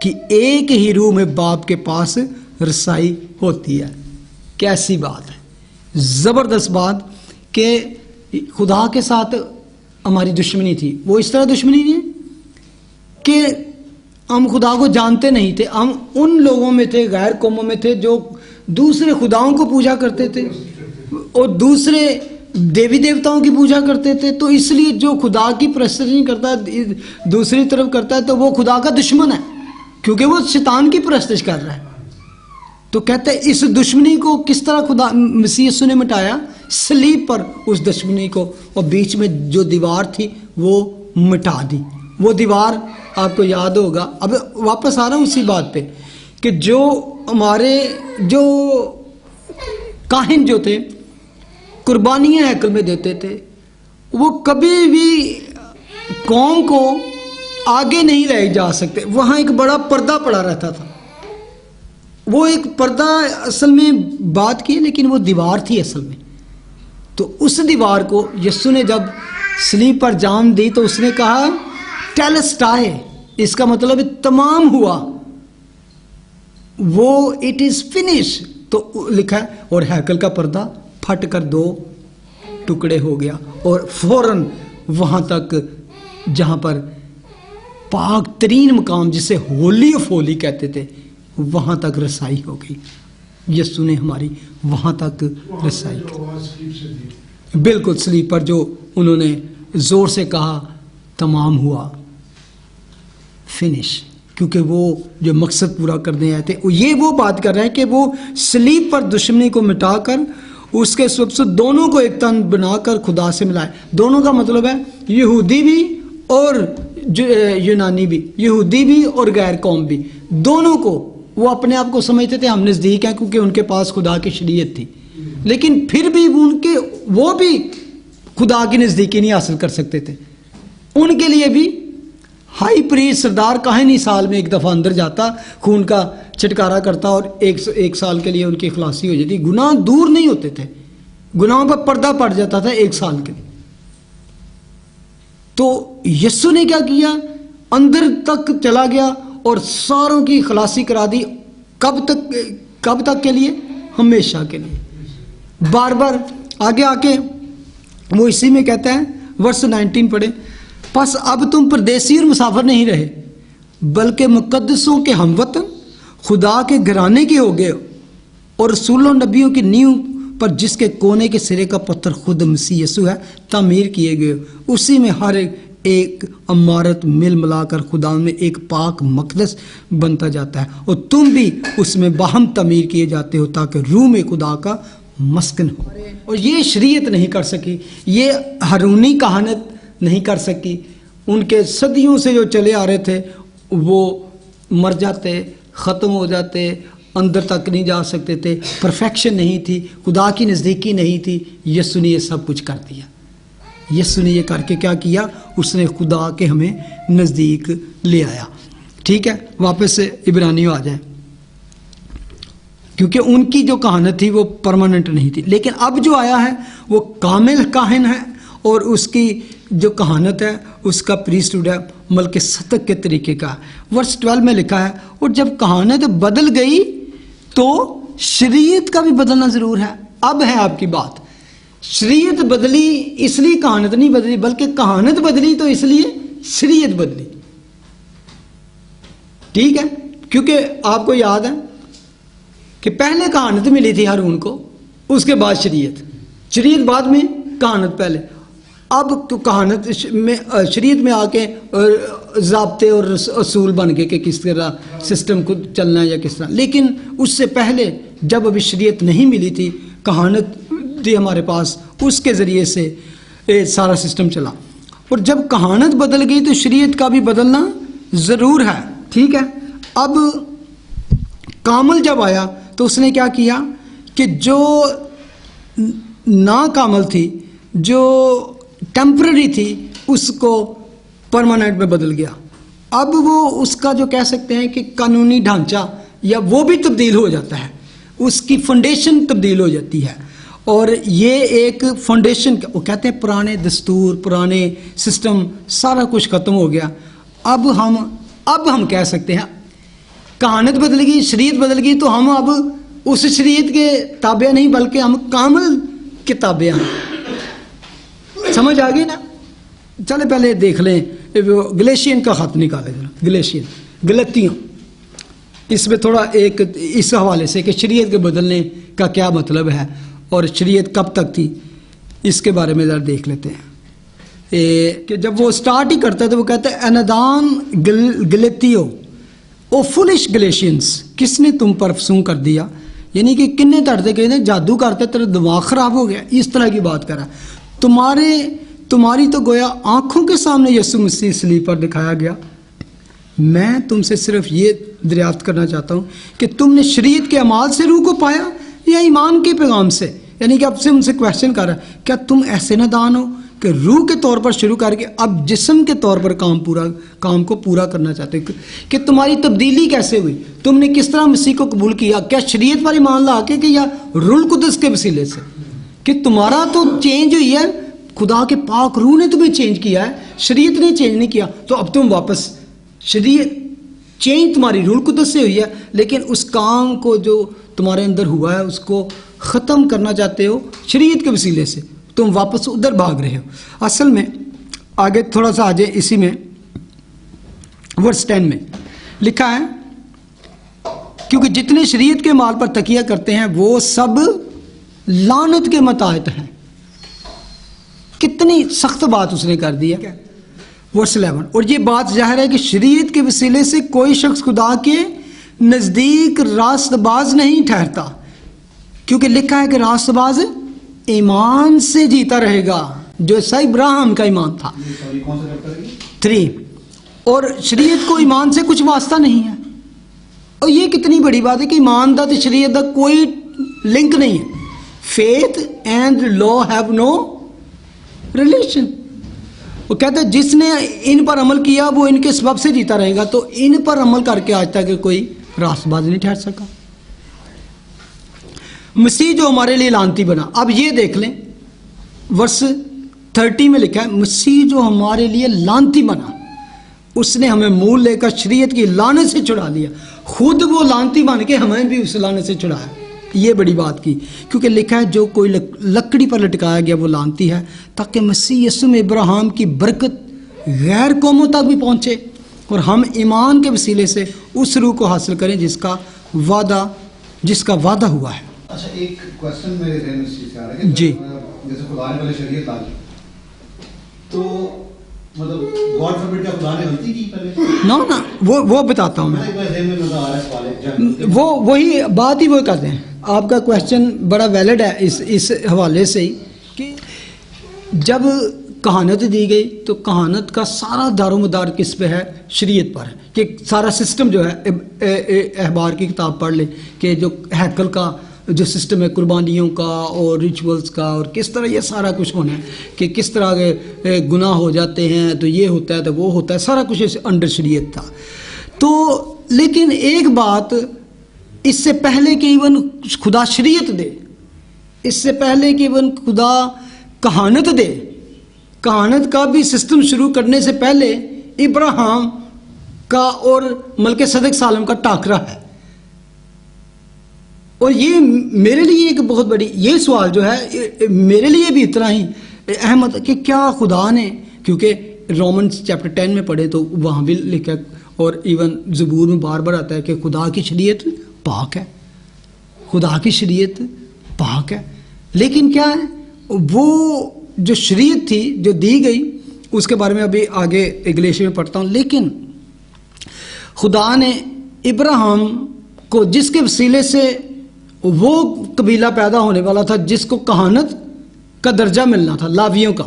کی ایک ہی روح میں باپ کے پاس رسائی ہوتی ہے۔ کیسی بات ہے، زبردست بات کہ خدا کے ساتھ ہماری دشمنی تھی۔ وہ اس طرح دشمنی نہیں کہ ہم خدا کو جانتے نہیں تھے، ہم ان لوگوں میں تھے، غیر قوموں میں تھے جو دوسرے خداؤں کو پوجا کرتے تھے اور دوسرے دیوی دیوتاؤں کی پوجا کرتے تھے، تو اس لیے جو خدا کی پرستش نہیں کرتا دوسری طرف کرتا ہے تو وہ خدا کا دشمن ہے، کیونکہ وہ شیطان کی پرستش کر رہا ہے۔ تو کہتے ہیں اس دشمنی کو کس طرح خدا مسیح یسوع نے مٹایا؟ صلیب پر اس دشمنی کو، اور بیچ میں جو دیوار تھی وہ مٹا دی۔ وہ دیوار آپ کو یاد ہوگا، اب واپس آ رہا ہوں اسی بات پہ، کہ جو ہمارے جو کاہن جو تھے قربانیاں ہیکل میں دیتے تھے، وہ کبھی بھی قوم کو آگے نہیں لے جا سکتے، وہاں ایک بڑا پردہ پڑا رہتا تھا۔ وہ ایک پردہ اصل میں بات کی، لیکن وہ دیوار تھی اصل میں۔ تو اس دیوار کو یسوع نے جب صلیب پر جان دی تو اس نے کہا ٹیلسٹائے، اس کا مطلب تمام ہوا، وہ اٹ از فنش، تو لکھا ہے اور ہیکل کا پردہ پھٹ کر دو ٹکڑے ہو گیا، اور فوراً وہاں تک جہاں پر پاک ترین مقام جسے ہولی آف ہولی کہتے تھے، وہاں تک رسائی ہو گئی۔ یسوع نے ہماری وہاں تک رسائی کی، بالکل صلیب پر جو انہوں نے زور سے کہا تمام ہوا، فنش، کیونکہ وہ جو مقصد پورا کرنے آئے تھے، یہ وہ بات کر رہے ہیں کہ وہ صلیب پر دشمنی کو مٹا کر اس کے سبب سے دونوں کو ایک تن بنا کر خدا سے ملائے۔ دونوں کا مطلب ہے یہودی بھی اور یونانی بھی، یہودی بھی اور غیر قوم بھی، دونوں کو۔ وہ اپنے آپ کو سمجھتے تھے ہم نزدیک ہیں کیونکہ ان کے پاس خدا کی شریعت تھی، لیکن پھر بھی وہ بھی خدا کی نزدیکی نہیں حاصل کر سکتے تھے۔ ان کے لیے بھی ہائی پریسٹ سردار کاہن ہی سال میں ایک دفعہ اندر جاتا، خون کا چھٹکارا کرتا اور ایک سال کے لیے ان کی خلاصی ہو جاتی، گناہ دور نہیں ہوتے تھے، گناہوں پر پردہ پڑ جاتا تھا ایک سال کے لیے۔ تو یسوع نے کیا کیا؟ اندر تک چلا گیا اور ساروں کی خلاصی کرا دی۔ کب تک کے لیے؟ ہمیشہ کے لیے۔ بار بار آگے آ کے وہ اسی میں کہتا ہے، ورس 19 پڑھیں، پس اب تم پردیسی اور مسافر نہیں رہے بلکہ مقدسوں کے ہموطن، خدا کے گھرانے کے ہو گئے، اور رسولوں نبیوں کی نیو پر جس کے کونے کے سرے کا پتھر خود مسیح یسوع ہے تعمیر کیے گئے، اسی میں ہر ایک عمارت مل ملا کر خدا میں ایک پاک مقدس بنتا جاتا ہے، اور تم بھی اس میں باہم تعمیر کیے جاتے ہو تاکہ روح میں خدا کا مسکن ہو۔ اور یہ شریعت نہیں کر سکی، یہ ہارونی کہانت نہیں کر سکی، ان کے صدیوں سے جو چلے آ رہے تھے وہ مر جاتے، ختم ہو جاتے، اندر تک نہیں جا سکتے تھے، پرفیکشن نہیں تھی، خدا کی نزدیکی نہیں تھی۔ یسوع نے یہ سب کچھ کر دیا۔ یسوع نے یہ کر کے کیا کیا؟ اس نے خدا کے ہمیں نزدیک لے آیا۔ ٹھیک ہے، واپس عبرانیوں آ جائیں، کیونکہ ان کی جو کہانت تھی وہ پرماننٹ نہیں تھی، لیکن اب جو آیا ہے وہ کامل کاہن ہے، اور اس کی جو کہانت ہے اس کا پریسٹہوڈ ہے ملک صدق کے طریقے کا۔ ورس 12 میں لکھا ہے، اور جب کہانت بدل گئی تو شریعت کا بھی بدلنا ضرور ہے۔ اب ہے آپ کی بات، شریعت بدلی اس لیے کہانت نہیں بدلی، بلکہ کہانت بدلی تو اس لیے شریعت بدلی۔ ٹھیک ہے، کیونکہ آپ کو یاد ہے کہ پہلے کہانت ملی تھی ہارون کو، اس کے بعد شریعت بعد میں، کہانت پہلے۔ اب تو کہانت میں شریعت میں آ کے ضابطے اور اصول بن گئے کہ کس طرح سسٹم کو چلنا ہے یا کس طرح، لیکن اس سے پہلے جب ابھی شریعت نہیں ملی تھی، کہانت تھی ہمارے پاس، اس کے ذریعے سے سارا سسٹم چلا، اور جب کہانت بدل گئی تو شریعت کا بھی بدلنا ضرور ہے، ٹھیک ہے۔ اب کامل جب آیا تو اس نے کیا کیا کہ جو ناکامل تھی، جو ٹیمپرری تھی، اس کو پرماننٹ میں بدل گیا۔ اب وہ اس کا جو کہہ سکتے ہیں کہ قانونی ڈھانچہ یا وہ بھی تبدیل ہو جاتا ہے، اس کی فنڈیشن تبدیل ہو جاتی ہے، اور یہ ایک فنڈیشن، وہ کہتے ہیں پرانے دستور، پرانے سسٹم، سارا کچھ ختم ہو گیا۔ اب ہم کہہ سکتے ہیں کہانت بدل گئی، شریعت بدل گئی، تو ہم اب اس شریعت کے تابع نہیں بلکہ ہم کامل کے تابع ہیں۔ سمجھ آ گئی نا؟ چلے پہلے دیکھ لیں گلیشین کا خط نکالے، گلیشین، غلطیاں، اس میں تھوڑا ایک اس حوالے سے کہ شریعت کے بدلنے کا کیا مطلب ہے اور شریعت کب تک تھی، اس کے بارے میں ذرا دیکھ لیتے ہیں۔ کہ جب وہ سٹارٹ ہی کرتا ہے تو وہ کہتا ہے انادان گلیتیو او فولش گلیشینز، کس نے تم پر فسوں کر دیا، یعنی کہ کنے تڑتے کہتے ہیں جادو کرتے تیرا دماغ خراب ہو گیا، اس طرح کی بات کرا۔ تمہاری تو گویا آنکھوں کے سامنے یسوع مسیح صلیب پر دکھایا گیا۔ میں تم سے صرف یہ دریافت کرنا چاہتا ہوں کہ تم نے شریعت کے اعمال سے روح کو پایا یا ایمان کے پیغام سے، یعنی کہ اب سے ان سے کویشچن کر رہا ہے، کیا تم ایسے نادان ہو کہ روح کے طور پر شروع کر کے اب جسم کے طور پر کام کو پورا کرنا چاہتے ہو؟ کہ تمہاری تبدیلی کیسے ہوئی، تم نے کس طرح مسیح کو قبول کیا، کیا شریعت پر ایمان لا کے کہ یا روح القدس کے وسیلے سے؟ کہ تمہارا تو چینج ہوئی ہے، خدا کے پاک روح نے تمہیں چینج کیا ہے، شریعت نے چینج نہیں کیا، تو اب تم واپس شریعت چینج تمہاری روح القدس سے ہوئی ہے، لیکن اس کام کو جو تمہارے اندر ہوا ہے اس کو ختم کرنا چاہتے ہو شریعت کے وسیلے سے، تم واپس ادھر بھاگ رہے ہو۔ اصل میں آگے تھوڑا سا آجے، اسی میں ورس 10 میں لکھا ہے، کیونکہ جتنے شریعت کے مال پر تکیہ کرتے ہیں وہ سب لعنت کے متعلق ہیں۔ کتنی سخت بات اس نے کر دی ہے۔ ورس 11، اور یہ بات ظاہر ہے کہ شریعت کے وسیلے سے کوئی شخص خدا کے نزدیک راست باز نہیں ٹھہرتا، کیونکہ لکھا ہے کہ راست باز ایمان سے جیتا رہے گا، جو ابراہیم کا ایمان تھا۔ 3، اور شریعت کو ایمان سے کچھ واسطہ نہیں ہے، اور یہ کتنی بڑی بات ہے کہ ایمان دا تو شریعت دا کوئی لنک نہیں ہے۔ Faith and law have no relation. وہ کہتے ہیں جس نے ان پر عمل کیا وہ ان کے سبب سے جیتا رہے گا، تو ان پر عمل کر کے آج تک کوئی راست باز نہیں ٹھہر سکا۔ مسیح جو ہمارے لیے لعنتی بنا، اب یہ دیکھ لیں ورس 30 میں لکھا ہے، مسیح جو ہمارے لیے لعنتی بنا، اس نے ہمیں مول لے کر شریعت کی لعنت سے چھڑا لیا، خود وہ لعنتی بن کے ہمیں بھی اس لعنت سے چھڑایا۔ یہ بڑی بات کی، کیونکہ لکھا ہے جو کوئی لکڑی پر لٹکایا گیا وہ لعنتی ہے، تاکہ مسیح یسوع میں ابراہیم کی برکت غیر قوموں تک بھی پہنچے اور ہم ایمان کے وسیلے سے اس روح کو حاصل کریں جس کا وعدہ ہوا ہے۔ اچھا، ایک کوشچن میرے ذہن میں اس چیز سے آ رہا ہے کہ جی، جیسے خدا نے پہلے شریعت ڈالی تو مطلب گاڈ فوربڈ کیا خدا نے غلطی کی پہلے؟ نا وہ بتاتا ہوں میں، وہی بات ہی وہ کرتے ہیں۔ آپ کا کوشچن بڑا ویلڈ ہے اس حوالے سے ہی کہ جب کہانت دی گئی تو کہانت کا سارا دار و مدار کس پہ ہے؟ شریعت پر ہے، کہ سارا سسٹم جو ہے، احبار کی کتاب پڑھ لیں کہ جو ہیکل کا جو سسٹم ہے قربانیوں کا اور ریچولز کا، اور کس طرح یہ سارا کچھ ہونا ہے کہ کس طرح کے گناہ ہو جاتے ہیں تو یہ ہوتا ہے تو وہ ہوتا ہے، سارا کچھ انڈر شریعت تھا۔ تو لیکن ایک بات، اس سے پہلے کہ ایون خدا شریعت دے، اس سے پہلے کہ ایون خدا کہانت دے، کہانت کا بھی سسٹم شروع کرنے سے پہلے ابراہیم کا اور ملک صدق سالم کا ٹاکرا ہے۔ اور یہ میرے لیے ایک بہت بڑی، یہ سوال جو ہے میرے لیے بھی اتنا ہی اہم ہے کہ کیا خدا نے، کیونکہ رومنز چیپٹر 10 میں پڑھے تو وہاں بھی لکھا، اور ایون زبور میں بار بار آتا ہے کہ خدا کی شریعت پاک ہے، خدا کی شریعت پاک ہے، لیکن کیا ہے وہ جو شریعت تھی جو دی گئی، اس کے بارے میں ابھی آگے گلیشیہ میں پڑھتا ہوں، لیکن خدا نے ابراہیم کو جس کے وسیلے سے وہ قبیلہ پیدا ہونے والا تھا جس کو کہانت کا درجہ ملنا تھا، لاویوں کا.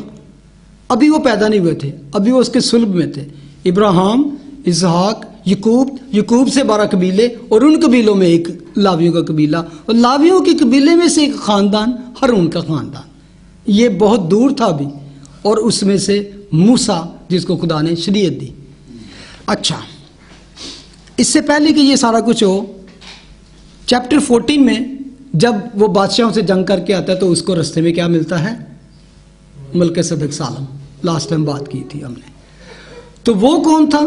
ابھی وہ پیدا نہیں ہوئے تھے، ابھی وہ اس کے صلب میں تھے. ابراہیم، اسحاق، یعقوب سے 12 قبیلے، اور ان قبیلوں میں ایک لاویوں کا قبیلہ، اور لاویوں کے قبیلے میں سے ایک خاندان ہارون کا خاندان. یہ بہت دور تھا ابھی، اور اس میں سے موسیٰ جس کو خدا نے شریعت دی. اچھا، اس سے پہلے کہ یہ سارا کچھ ہو، چیپٹر 14 میں جب وہ بادشاہوں سے جنگ کر کے آتا ہے تو اس کو رستے میں کیا ملتا ہے؟ ملک صدق سالم. لاسٹ ٹائم بات کی تھی ہم نے. تو وہ کون تھا؟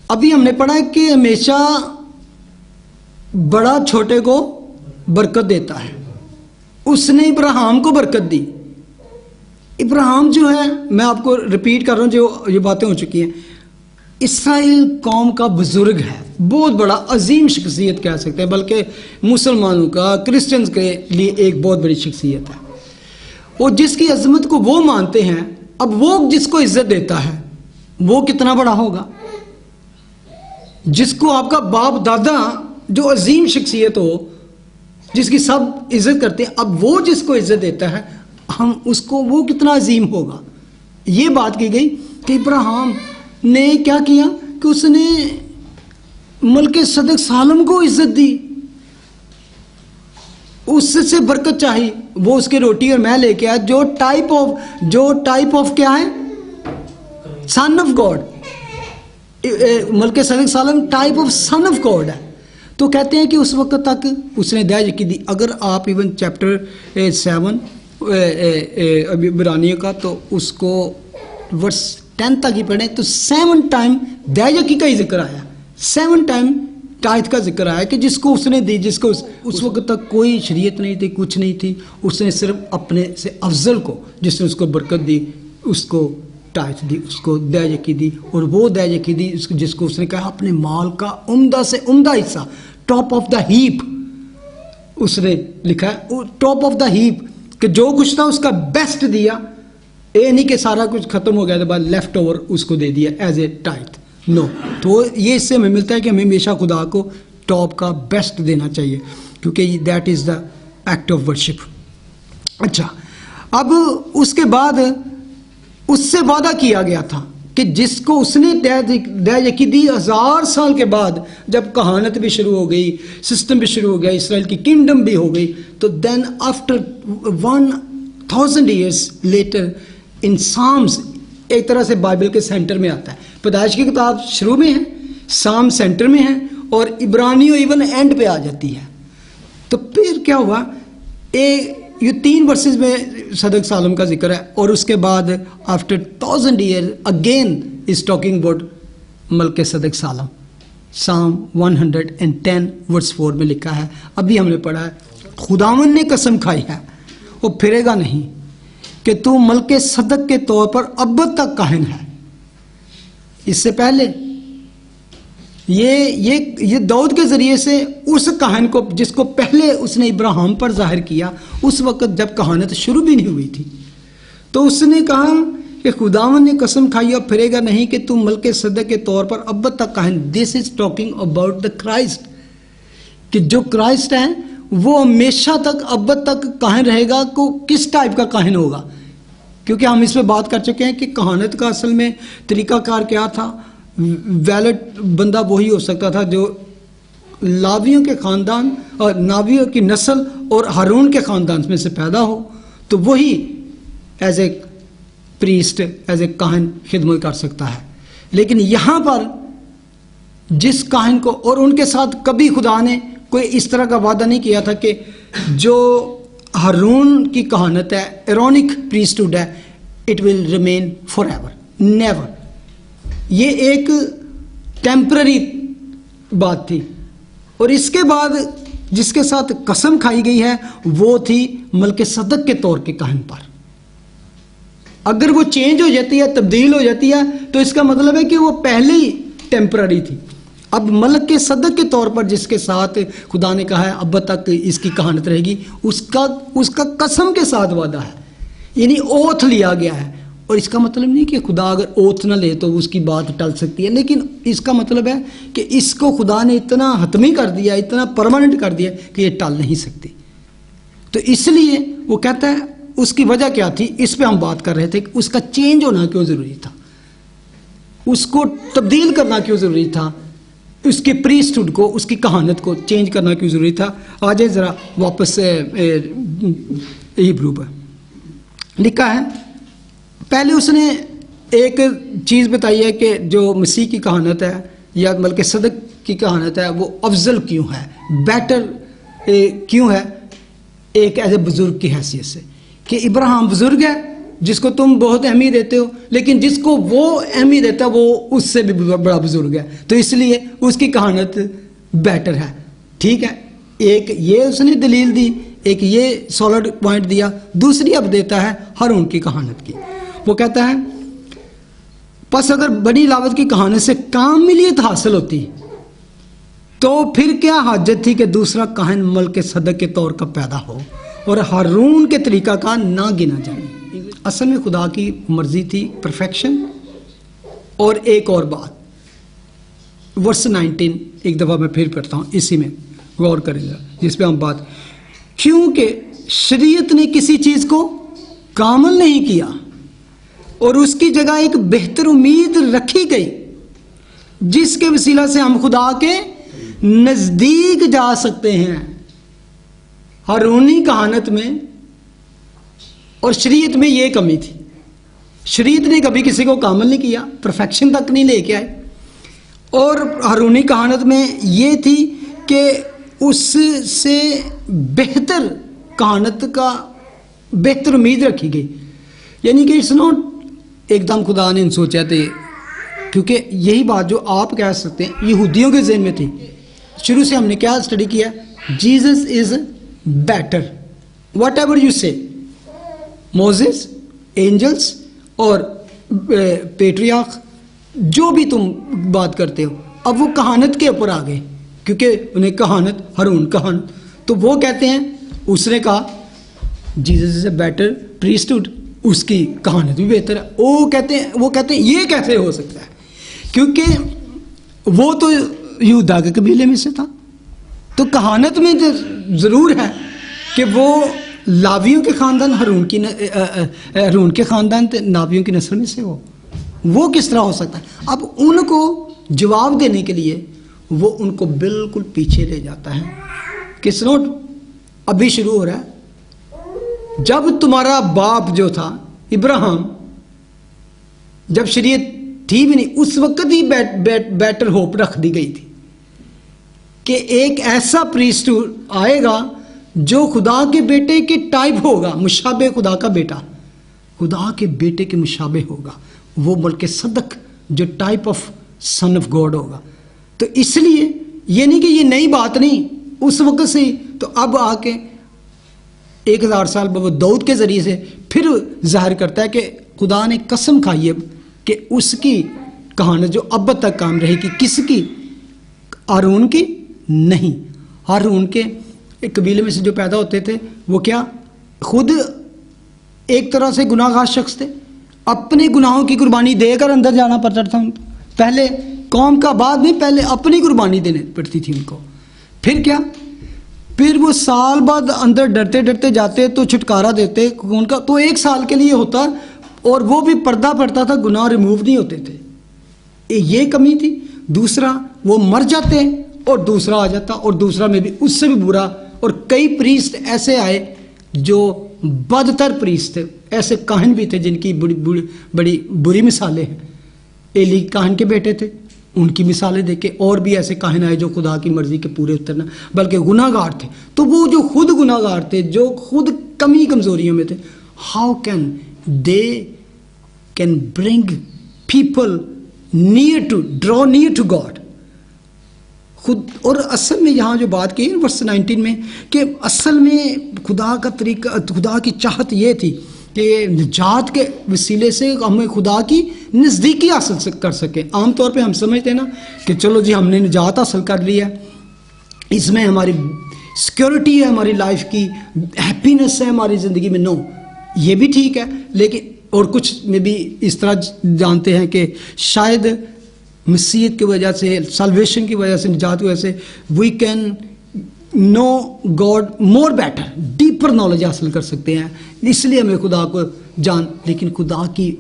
ابھی ہم نے پڑھا ہے کہ ہمیشہ بڑا چھوٹے کو برکت دیتا ہے. اس نے ابراہیم کو برکت دی. ابراہیم جو ہے، میں آپ کو ریپیٹ کر رہا ہوں جو یہ باتیں ہو چکی ہیں، اسرائیل قوم کا بزرگ ہے، بہت بڑا عظیم شخصیت کہہ سکتے ہیں، بلکہ مسلمانوں کا، کرسچنز کے لیے ایک بہت بڑی شخصیت ہے. اور جس کی عظمت کو وہ مانتے ہیں، اب وہ جس کو عزت دیتا ہے وہ کتنا بڑا ہوگا؟ جس کو آپ کا باپ دادا جو عظیم شخصیت ہو، جس کی سب عزت کرتے ہیں، اب وہ جس کو عزت دیتا ہے، ہم اس کو وہ کتنا عظیم ہوگا. یہ بات کی گئی کہ ابراہیم نے کیا کیا کہ اس نے ملک صدق سالم کو عزت دی، اس سے برکت چاہی. وہ اس کے روٹی اور میں لے کے آیا جو ٹائپ آف کیا ہے؟ سن آف گاڈ. ملک صدق سالم type of son of God ہے. تو کہتے ہیں کہ اس وقت تک اس نے دیا یقین دی. اگر آپ ایون چیپٹر 7 عبرانیوں کا، تو اس کو ورس 10 تک ہی پڑھیں تو 7 ٹائم دیا یقین کا ہی ذکر آیا، 7 ٹائم ٹائتھ کا ذکر آیا کہ جس کو اس نے دی، جس کو اس وقت تک کوئی شریعت نہیں تھی، کچھ نہیں تھی. اس نے صرف اپنے سے افضل کو، جس نے اس کو برکت دی، اس کو ٹائتھ دی، اس کو دیا یقین دی. اور وہ دیا یقین دی جس کو اس نے کہا اپنے مال کا عمدہ سے عمدہ حصہ، ٹاپ آف دا ہیپ. اس نے لکھا ہے ٹاپ آف دا ہیپ، کہ جو کچھ تھا اس کا بیسٹ دیا. یہ نہیں کہ سارا کچھ ختم ہو گیا تو بعد لیفٹ اوور اس کو دے دیا ایز اے ٹائتھ. نو. تو یہ اس سے ہمیں ملتا ہے کہ ہمیں ہمیشہ خدا کو ٹاپ کا بیسٹ دینا چاہیے، کیونکہ that is the act of worship. اچھا، اب اس کے بعد اس سے وعدہ کیا گیا تھا کہ جس کو اس نے دیا یقین دی 1000 سال کے بعد، جب کہانت بھی شروع ہو گئی، سسٹم بھی شروع ہو گیا، اسرائیل کی کنگڈم بھی ہو گئی، تو دین آفٹر 1000 ایئرس لیٹر ان سامز، ایک طرح سے بائبل کے سینٹر میں آتا ہے. پیدائش کی کتاب شروع میں ہے، سام سینٹر میں ہے، اور عبرانیوں ایون اینڈ پہ آ جاتی ہے. تو پھر کیا ہوا؟ یہ 3 ورسز میں صدق سالم کا ذکر ہے، اور اس کے بعد after 1000 year again is talking about ملک صدق سالم. سام 110 ورس 4 میں لکھا ہے، ابھی ہم نے پڑھا ہے، خداوند نے قسم کھائی ہے وہ پھرے گا نہیں کہ تو ملک صدق کے طور پر ابد تک کاہن ہے. اس سے پہلے یہ داؤد کے ذریعے سے اس کہن کو، جس کو پہلے اس نے ابراہیم پر ظاہر کیا، اس وقت جب کہانت شروع بھی نہیں ہوئی تھی، تو اس نے کہا کہ خداوند نے قسم کھائی اور پھرے گا نہیں کہ تم ملک صدق کے طور پر ابد تک کاہن. This is talking about the Christ, کہ جو کرائسٹ ہے وہ ہمیشہ تک ابد تک کاہن رہے گا. کو کس ٹائپ کا کاہن ہوگا؟ کیونکہ ہم اس پہ بات کر چکے ہیں کہ کہانت کا اصل میں طریقہ کار کیا تھا. ویلڈ بندہ وہی ہو سکتا تھا جو لاویوں کے خاندان اور ناویوں کی نسل اور ہارون کے خاندان میں سے پیدا ہو، تو وہی as a priest, as a کاہن خدمت کر سکتا ہے. لیکن یہاں پر جس کاہن کو، اور ان کے ساتھ کبھی خدا نے کوئی اس طرح کا وعدہ نہیں کیا تھا کہ جو ہارون کی کہانت ہے، ایرونک پریسٹہڈ ہے، it will remain for ever, never. یہ ایک ٹیمپرری بات تھی. اور اس کے بعد جس کے ساتھ قسم کھائی گئی ہے وہ تھی ملک صدق کے طور کے کاہن پر. اگر وہ چینج ہو جاتی ہے، تبدیل ہو جاتی ہے، تو اس کا مطلب ہے کہ وہ پہلے ہی ٹیمپرری تھی. اب ملک کے صدق کے طور پر جس کے ساتھ خدا نے کہا ہے اب تک اس کی کہانت رہے گی، اس کا قسم کے ساتھ وعدہ ہے، یعنی اوتھ لیا گیا ہے. اور اس کا مطلب نہیں کہ خدا اگر اوتھ نہ لے تو اس کی بات ٹل سکتی ہے، لیکن اس کا مطلب ہے کہ اس کو خدا نے اتنا حتمی کر دیا، اتنا پرماننٹ کر دیا کہ یہ ٹل نہیں سکتی. تو اس لیے وہ کہتا ہے اس کی وجہ کیا تھی، اس پہ ہم بات کر رہے تھے کہ اس کا چینج ہونا کیوں ضروری تھا، اس کو تبدیل کرنا کیوں ضروری تھا، اس کے پریسٹہڈ کو، اس کی کہانت کو چینج کرنا کیوں ضروری تھا. آج ذرا واپس ہیبرو پر لکھا ہے. پہلے اس نے ایک چیز بتائی ہے کہ جو مسیح کی کہانت ہے یا ملک صدق کی کہانت ہے وہ افضل کیوں ہے، بیٹر کیوں ہے، ایک ایز اے بزرگ کی حیثیت سے، کہ ابراہیم بزرگ ہے جس کو تم بہت اہمیت دیتے ہو، لیکن جس کو وہ اہمیت دیتا ہے وہ اس سے بھی بڑا بزرگ ہے، تو اس لیے اس کی کہانت بیٹر ہے. ٹھیک ہے، ایک یہ اس نے دلیل دی، ایک یہ سالڈ پوائنٹ دیا. دوسری اب دیتا ہے ہارون کی کہانت کی. وہ کہتا ہے پس اگر بڑی لاوت کی کہانت سے کاملیت حاصل ہوتی تو پھر کیا حاجت تھی کہ دوسرا کاہن ملک صدق کے طور کا پیدا ہو اور ہارون کے طریقہ کا نہ گنا جائے. اصل میں خدا کی مرضی تھی پرفیکشن. اور ایک اور بات ورس 19 ایک دفعہ میں پھر پڑھتا ہوں، اسی میں غور کریں گا جس پہ ہم بات، کیونکہ شریعت نے کسی چیز کو کامل نہیں کیا اور اس کی جگہ ایک بہتر امید رکھی گئی جس کے وسیلہ سے ہم خدا کے نزدیک جا سکتے ہیں. ہارونی کہانت میں اور شریعت میں یہ کمی تھی، شریعت نے کبھی کسی کو کامل نہیں کیا، پرفیکشن تک نہیں لے کے آئے. اور ہارونی کہانت میں یہ تھی کہ اس سے بہتر کہانت کا بہتر امید رکھی گئی. یعنی کہ اٹس ناٹ ایک دم خدا نے سوچا تھے، کیونکہ یہی بات جو آپ کہہ سکتے ہیں یہودیوں کے ذہن میں تھی. شروع سے ہم نے کیا اسٹڈی کیا، Jesus is better what ever you سے، موزس، اینجلس اور پیٹریارخ جو بھی تم بات کرتے ہو. اب وہ کہانت کے اوپر آ گئے کیونکہ انہیں کہانت ہارون کہانت، تو وہ کہتے ہیں اس نے کہا جیزس از اے بیٹر پریسٹہڈ، اس کی کہانت بھی بہتر ہے. وہ کہتے ہیں یہ کیسے ہو سکتا ہے، کیونکہ وہ تو یہودا کے قبیلے میں سے تھا. تو کہانت میں ضرور ہے کہ وہ لاویوں کے خاندان، ہارون کے خاندان نابیوں کی نسل میں سے وہ کس طرح ہو سکتا ہے. اب ان کو جواب دینے کے لیے وہ ان کو بالکل پیچھے لے جاتا ہے. کس نوٹ ابھی شروع ہو رہا ہے، جب تمہارا باپ جو تھا ابراہیم، جب شریعت تھی بھی نہیں اس وقت ہی بیٹر ہوپ رکھ دی گئی تھی کہ ایک ایسا پریسٹ آئے گا جو خدا کے بیٹے کے ٹائپ ہوگا، مشابہ خدا کا بیٹا، خدا کے بیٹے کے مشابہ ہوگا. وہ ملک صدق جو type of son of God ہوگا. تو اس لیے یہ نہیں کہ یہ نئی بات نہیں، اس وقت سے ہی. تو اب آ کے 1000 سال بعد وہ داؤد کے ذریعے سے پھر ظاہر کرتا ہے کہ خدا نے قسم کھائی ہے کہ اس کی کہانت جو اب تک کام رہے گی، کس کی؟ ہارون کی نہیں. ہارون کے ایک قبیلے میں سے جو پیدا ہوتے تھے وہ کیا خود ایک طرح سے گناہ گار شخص تھے، اپنے گناہوں کی قربانی دے کر اندر جانا پڑتا تھا. پہلے قوم کا بعد نہیں، پہلے اپنی قربانی دینی پڑتی تھی ان کو. پھر کیا، پھر وہ سال بعد اندر ڈرتے ڈرتے جاتے تو چھٹکارا دیتے ان کا، تو 1 سال کے لیے ہوتا اور وہ بھی پردہ پڑتا تھا، گناہ ریموو نہیں ہوتے تھے. یہ کمی تھی. دوسرا وہ مر جاتے اور دوسرا آ جاتا، اور دوسرا میں بھی اس سے بھی برا. اور کئی پریسٹ ایسے آئے جو بدتر پریسٹ تھے، ایسے کاہن بھی تھے جن کی بڑی بری مثالیں ہیں. ایلی کاہن کے بیٹے تھے، ان کی مثالیں دیکھے. اور بھی ایسے کاہن آئے جو خدا کی مرضی کے پورے اترنا بلکہ گناہ گار تھے. تو وہ جو خود گناہ گار تھے، جو خود کمی کمزوریوں میں تھے، how can they can bring people near to draw near to God خود. اور اصل میں یہاں جو بات کی ورس 19 میں کہ اصل میں خدا کا طریقہ، خدا کی چاہت یہ تھی کہ نجات کے وسیلے سے ہمیں خدا کی نزدیکی حاصل کر سکیں. عام طور پہ ہم سمجھتے ہیں نا کہ چلو جی ہم نے نجات حاصل کر لی ہے، اس میں ہماری سیکیورٹی ہے، ہماری لائف کی ہیپینس ہے ہماری زندگی میں. نو، یہ بھی ٹھیک ہے، لیکن اور کچھ میں بھی اس طرح جانتے ہیں کہ شاید مسیحیت کی وجہ سے، سالویشن کی وجہ سے، نجات کی وجہ سے we can know God more better, deeper knowledge حاصل کر سکتے ہیں، اس لیے ہمیں خدا کو لیکن خدا کی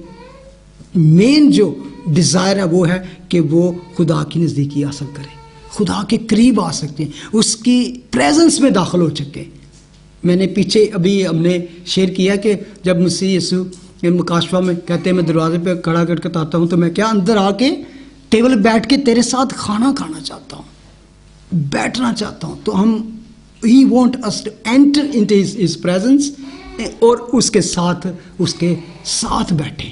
مین جو ڈیزائر ہے وہ ہے کہ وہ خدا کی نزدیکی حاصل کرے، خدا کے قریب آ سکتے ہیں، اس کی پریزنس میں داخل ہو سکے۔ میں نے پیچھے ابھی ہم نے شیئر کیا کہ جب مسیح یسوع مکاشفہ میں کہتے ہیں میں دروازے پہ کھڑا کر کے آتا ہوں تو میں کیا اندر آ کے ٹیبل بیٹھ کے تیرے ساتھ کھانا کھانا چاہتا ہوں، بیٹھنا چاہتا ہوں، تو ہم he want us to enter into his presence اور اس کے ساتھ بیٹھیں۔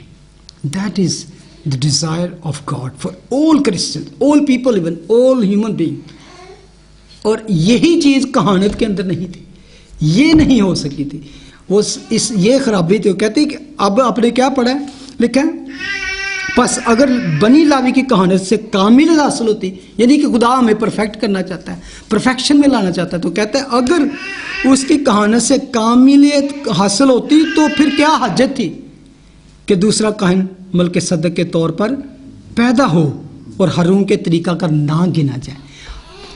That is the desire of God for all Christians, all people, even all human beings. اور یہی چیز کہانت کے اندر نہیں تھی، یہ نہیں ہو سکی تھی، وہ یہ خرابی تھی۔ وہ کہتے ہیں کہ اب آپ نے کیا پڑھا ہے، لکھا ہے پس اگر بنی لاوی کی کہانت سے کامل حاصل ہوتی، یعنی کہ خدا ہمیں پرفیکٹ کرنا چاہتا ہے، پرفیکشن میں لانا چاہتا ہے، تو کہتا ہے اگر اس کی کہانت سے کاملیت حاصل ہوتی تو پھر کیا حاجت تھی کہ دوسرا کاہن ملک صدق کے طور پر پیدا ہو اور ہارون کے طریقہ کا نہ گنا جائے،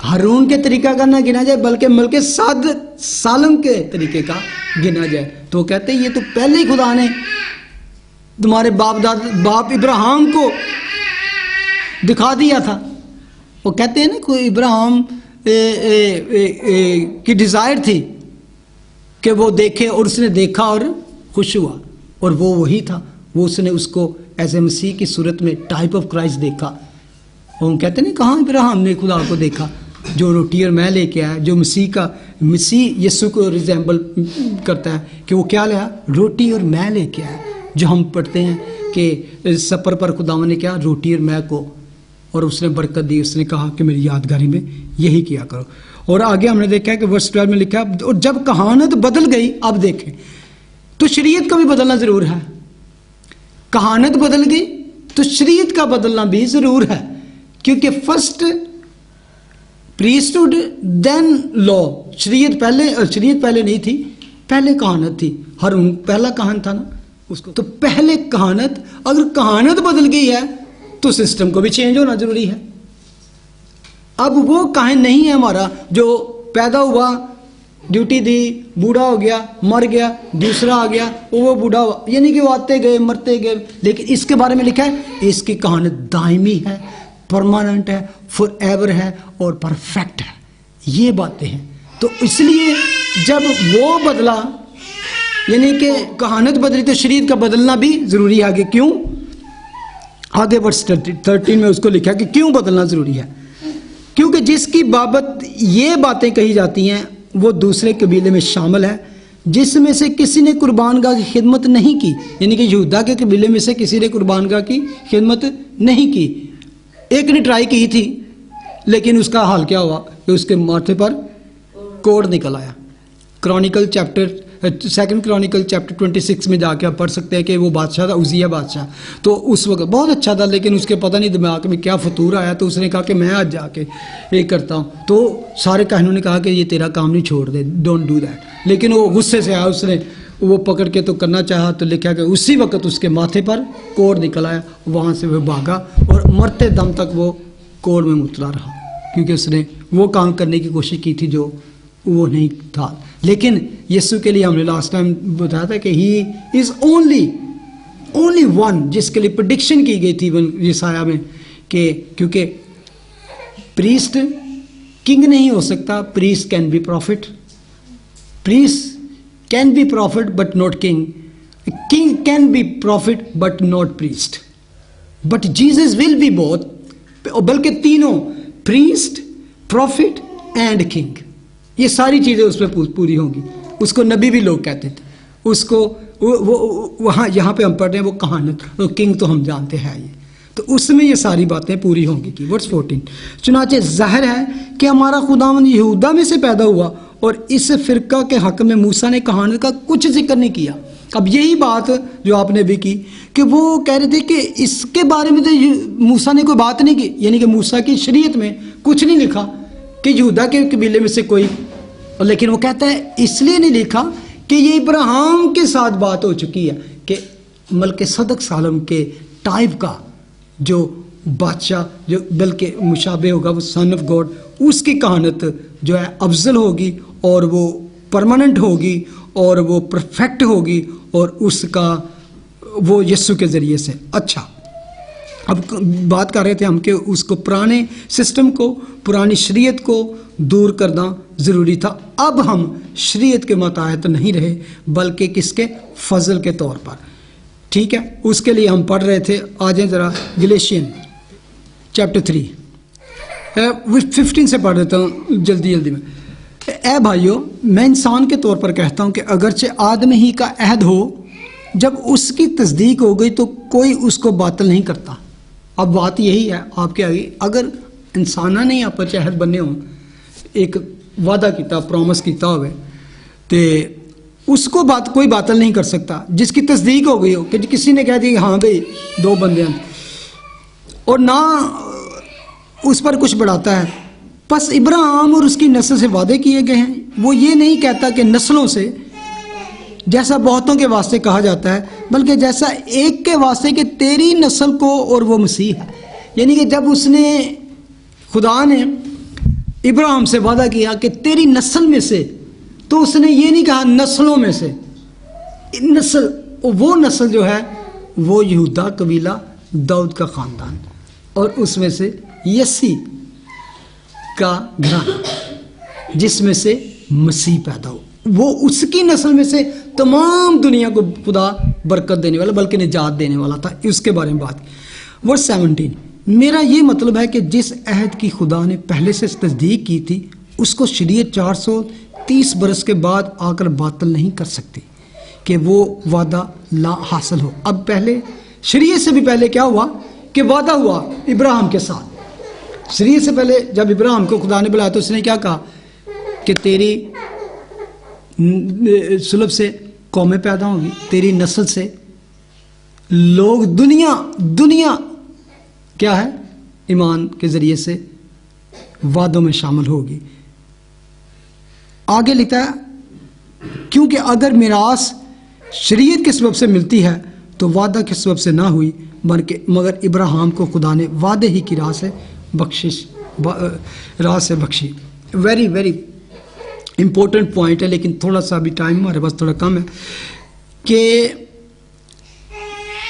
ہارون کے طریقہ کا نہ گنا جائے بلکہ ملک سالم کے طریقے کا گنا جائے۔ تو وہ کہتے ہیں یہ تو پہلے ہی خدا نے تمہارے باپ ابراہیم کو دکھا دیا تھا۔ وہ کہتے ہیں نا کوئی ابراہیم کی ڈیزائر تھی کہ وہ دیکھے، اور اس نے دیکھا اور خوش ہوا، اور وہ وہی تھا، وہ اس نے اس کو ایز اے مسیح کی صورت میں ٹائپ آف کرائسٹ دیکھا۔ اور ہم کہتے ہیں کہاں ابراہیم نے خدا کو دیکھا، جو روٹی اور میں لے کے آیا، جو مسیح یسوع کو ریزیمبل کرتا ہے کہ وہ کیا لیا، روٹی اور میں لے کے آیا، جو ہم پڑھتے ہیں کہ سفر پر خداوند نے کیا روٹی اور میں کو، اور اس نے برکت دی، اس نے کہا کہ میری یادگاری میں یہی کیا کرو۔ اور آگے ہم نے دیکھا ہے کہ ورس 12 میں لکھا ہے اور جب کہانت بدل گئی، اب دیکھیں تو شریعت کا بھی بدلنا ضرور ہے، کہانت بدل گئی تو شریعت کا بدلنا بھی ضرور ہے، کیونکہ فرسٹ پریسٹہڈ دین لا، شریعت پہلے نہیں تھی، پہلے کہانت تھی، ہارون پہلا کہان تھا نا اس کو، تو پہلے کہانت، اگر کہانت بدل گئی ہے تو سسٹم کو بھی چینج ہونا ضروری ہے۔ اب وہ کہان نہیں ہے ہمارا جو پیدا ہوا، ڈیوٹی دی، بوڑھا ہو گیا، مر گیا، دوسرا آ گیا، وہ بوڑھا ہوا، یعنی کہ وہ آتے گئے مرتے گئے، لیکن اس کے بارے میں لکھا ہے اس کی کہانت دائمی ہے، پرماننٹ ہے، فار ایور ہے اور پرفیکٹ ہے، یہ باتیں ہیں۔ تو اس لیے جب وہ بدلا، یعنی کہ کہانت بدلی تو شریعت کا بدلنا بھی ضروری ہے۔ آگے کیوں؟ آگے ورس 13 میں اس کو لکھا کہ کیوں بدلنا ضروری ہے، کیونکہ جس کی بابت یہ باتیں کہی جاتی ہیں وہ دوسرے قبیلے میں شامل ہے جس میں سے کسی نے قربان گاہ کی خدمت نہیں کی، یعنی کہ یہودا کے قبیلے میں سے کسی نے قربان گاہ کی خدمت نہیں کی، ایک نے ٹرائی کی تھی، لیکن اس کا حال کیا ہوا کہ اس کے ماتھے پر کوڑ نکل آیا۔ سیکنڈ کرونیکل چیپٹر 26 میں جا کے آپ پڑھ سکتے ہیں کہ وہ بادشاہ تھا، عزیہ بادشاہ، تو اس وقت بہت اچھا تھا، لیکن اس کے پتہ نہیں دماغ میں کیا فطور آیا، تو اس نے کہا کہ میں آج جا کے یہ کرتا ہوں، تو سارے کاہنوں نے کہا کہ یہ تیرا کام نہیں، چھوڑ دے، ڈونٹ ڈو دیٹ، لیکن وہ غصے سے آیا، اس نے وہ پکڑ کے تو کرنا چاہا، تو لکھا کہ اسی وقت اس کے ماتھے پر کوڑ نکل آیا، وہاں سے وہ بھاگا اور مرتے دم تک وہ کوڑ میں مبتلا رہا، کیونکہ اس نے وہ کام کرنے کی کوشش کی تھی جو وہ نہیں تھا۔ لیکن یسوع کے لیے ہم نے لاسٹ ٹائم بتایا تھا کہ ہی از اونلی ون، جس کے لیے پریڈکشن کی گئی تھی یسایہ میں کہ کیونکہ پریسٹ کنگ نہیں ہو سکتا، priest can be prophet, priest can be prophet but not king, king can be prophet but not priest, but Jesus will be both, بلکہ تینوں، پریسٹ، پروفٹ اینڈ کنگ، یہ ساری چیزیں اس پہ پوری ہوں گی۔ اس کو نبی بھی لوگ کہتے تھے، اس کو وہاں یہاں پہ ہم پڑھ رہے ہیں وہ کہانت، کنگ تو ہم جانتے ہیں یہ، تو اس میں یہ ساری باتیں پوری ہوں گی کی۔ ورس 14 چنانچہ ظاہر ہے کہ ہمارا خداوند یہودا میں سے پیدا ہوا، اور اس فرقہ کے حق میں موسیٰ نے کہانت کا کچھ ذکر نہیں کیا۔ اب یہی بات جو آپ نے بھی کی کہ وہ کہہ رہے تھے کہ اس کے بارے میں تو موسیٰ نے کوئی بات نہیں کی، یعنی کہ موسیٰ کی شریعت میں کچھ نہیں لکھا کہ یہودا کے قبیلے میں سے کوئی، لیکن وہ کہتا ہے اس لیے نہیں لکھا کہ یہ ابراہیم کے ساتھ بات ہو چکی ہے کہ ملک صدق سالم کے ٹائپ کا جو بادشاہ جو بلکہ مشابہ ہوگا وہ سن آف گاڈ، اس کی کہانت جو ہے افضل ہوگی اور وہ پرماننٹ ہوگی اور وہ پرفیکٹ ہوگی اور اس کا وہ یسوع کے ذریعے سے. اچھا اب بات کر رہے تھے ہم کہ اس کو پرانے سسٹم کو پرانی شریعت کو دور کرنا ضروری تھا. اب ہم شریعت کے ماتحت نہیں رہے بلکہ کس کے فضل کے طور پر. ٹھیک ہے، اس کے لیے ہم پڑھ رہے تھے. آ جائیں ذرا گلیشین چیپٹر 3 15 سے پڑھ دیتا ہوں جلدی میں. اے بھائیو، میں انسان کے طور پر کہتا ہوں کہ اگرچہ آدمی ہی کا عہد ہو، جب اس کی تصدیق ہو گئی تو کوئی اس کو باطل نہیں کرتا. اب بات یہی ہے آپ کے آگے، اگر انسانہ نے آپس عہد بنے ہوں، ایک وعدہ کیتا پرومس کیتا ہوئے، تو اس کو کوئی باطل نہیں کر سکتا. جس کی تصدیق ہو گئی ہو کہ کسی نے کہہ دیا ہاں بھائی 2 بندے ہیں اور نہ اس پر کچھ بڑھاتا ہے. پس ابراہیم اور اس کی نسل سے وعدے کیے گئے ہیں. وہ یہ نہیں کہتا کہ نسلوں سے جیسا بہتوں کے واسطے کہا جاتا ہے، بلکہ جیسا ایک کے واسطے کہ تیری نسل کو، اور وہ مسیح ہے. یعنی کہ جب اس نے خدا نے ابراہیم سے وعدہ کیا کہ تیری نسل میں سے، تو اس نے یہ نہیں کہا نسلوں میں سے. نسل، وہ نسل جو ہے وہ یہودا قبیلہ، داؤد کا خاندان، اور اس میں سے یسی کا گھرانہ جس میں سے مسیح پیدا ہو. وہ اس کی نسل میں سے تمام دنیا کو خدا برکت دینے والا بلکہ نجات دینے والا تھا. اس کے بارے میں بات. ورس 17، میرا یہ مطلب ہے کہ جس عہد کی خدا نے پہلے سے تصدیق کی تھی اس کو شریعت 430 برس کے بعد آ کر باطل نہیں کر سکتی کہ وہ وعدہ لا حاصل ہو. اب پہلے شریعت سے بھی پہلے کیا ہوا کہ وعدہ ہوا ابراہیم کے ساتھ. شریعت سے پہلے جب ابراہیم کو خدا نے بلایا تو اس نے کیا کہا کہ تیری سلب سے قومیں پیدا ہوں گی، تیری نسل سے لوگ دنیا کیا ہے ایمان کے ذریعے سے وعدوں میں شامل ہوگی. آگے لکھتا ہے کیونکہ اگر میراث شریعت کے سبب سے ملتی ہے تو وعدہ کے سبب سے نہ ہوئی، مگر ابراہیم کو خدا نے وعدے ہی کی راہ سے بخشی. ویری ویری امپورٹنٹ پوائنٹ ہے، لیکن تھوڑا سا بھی ٹائم ہمارے پاس تھوڑا کم ہے کہ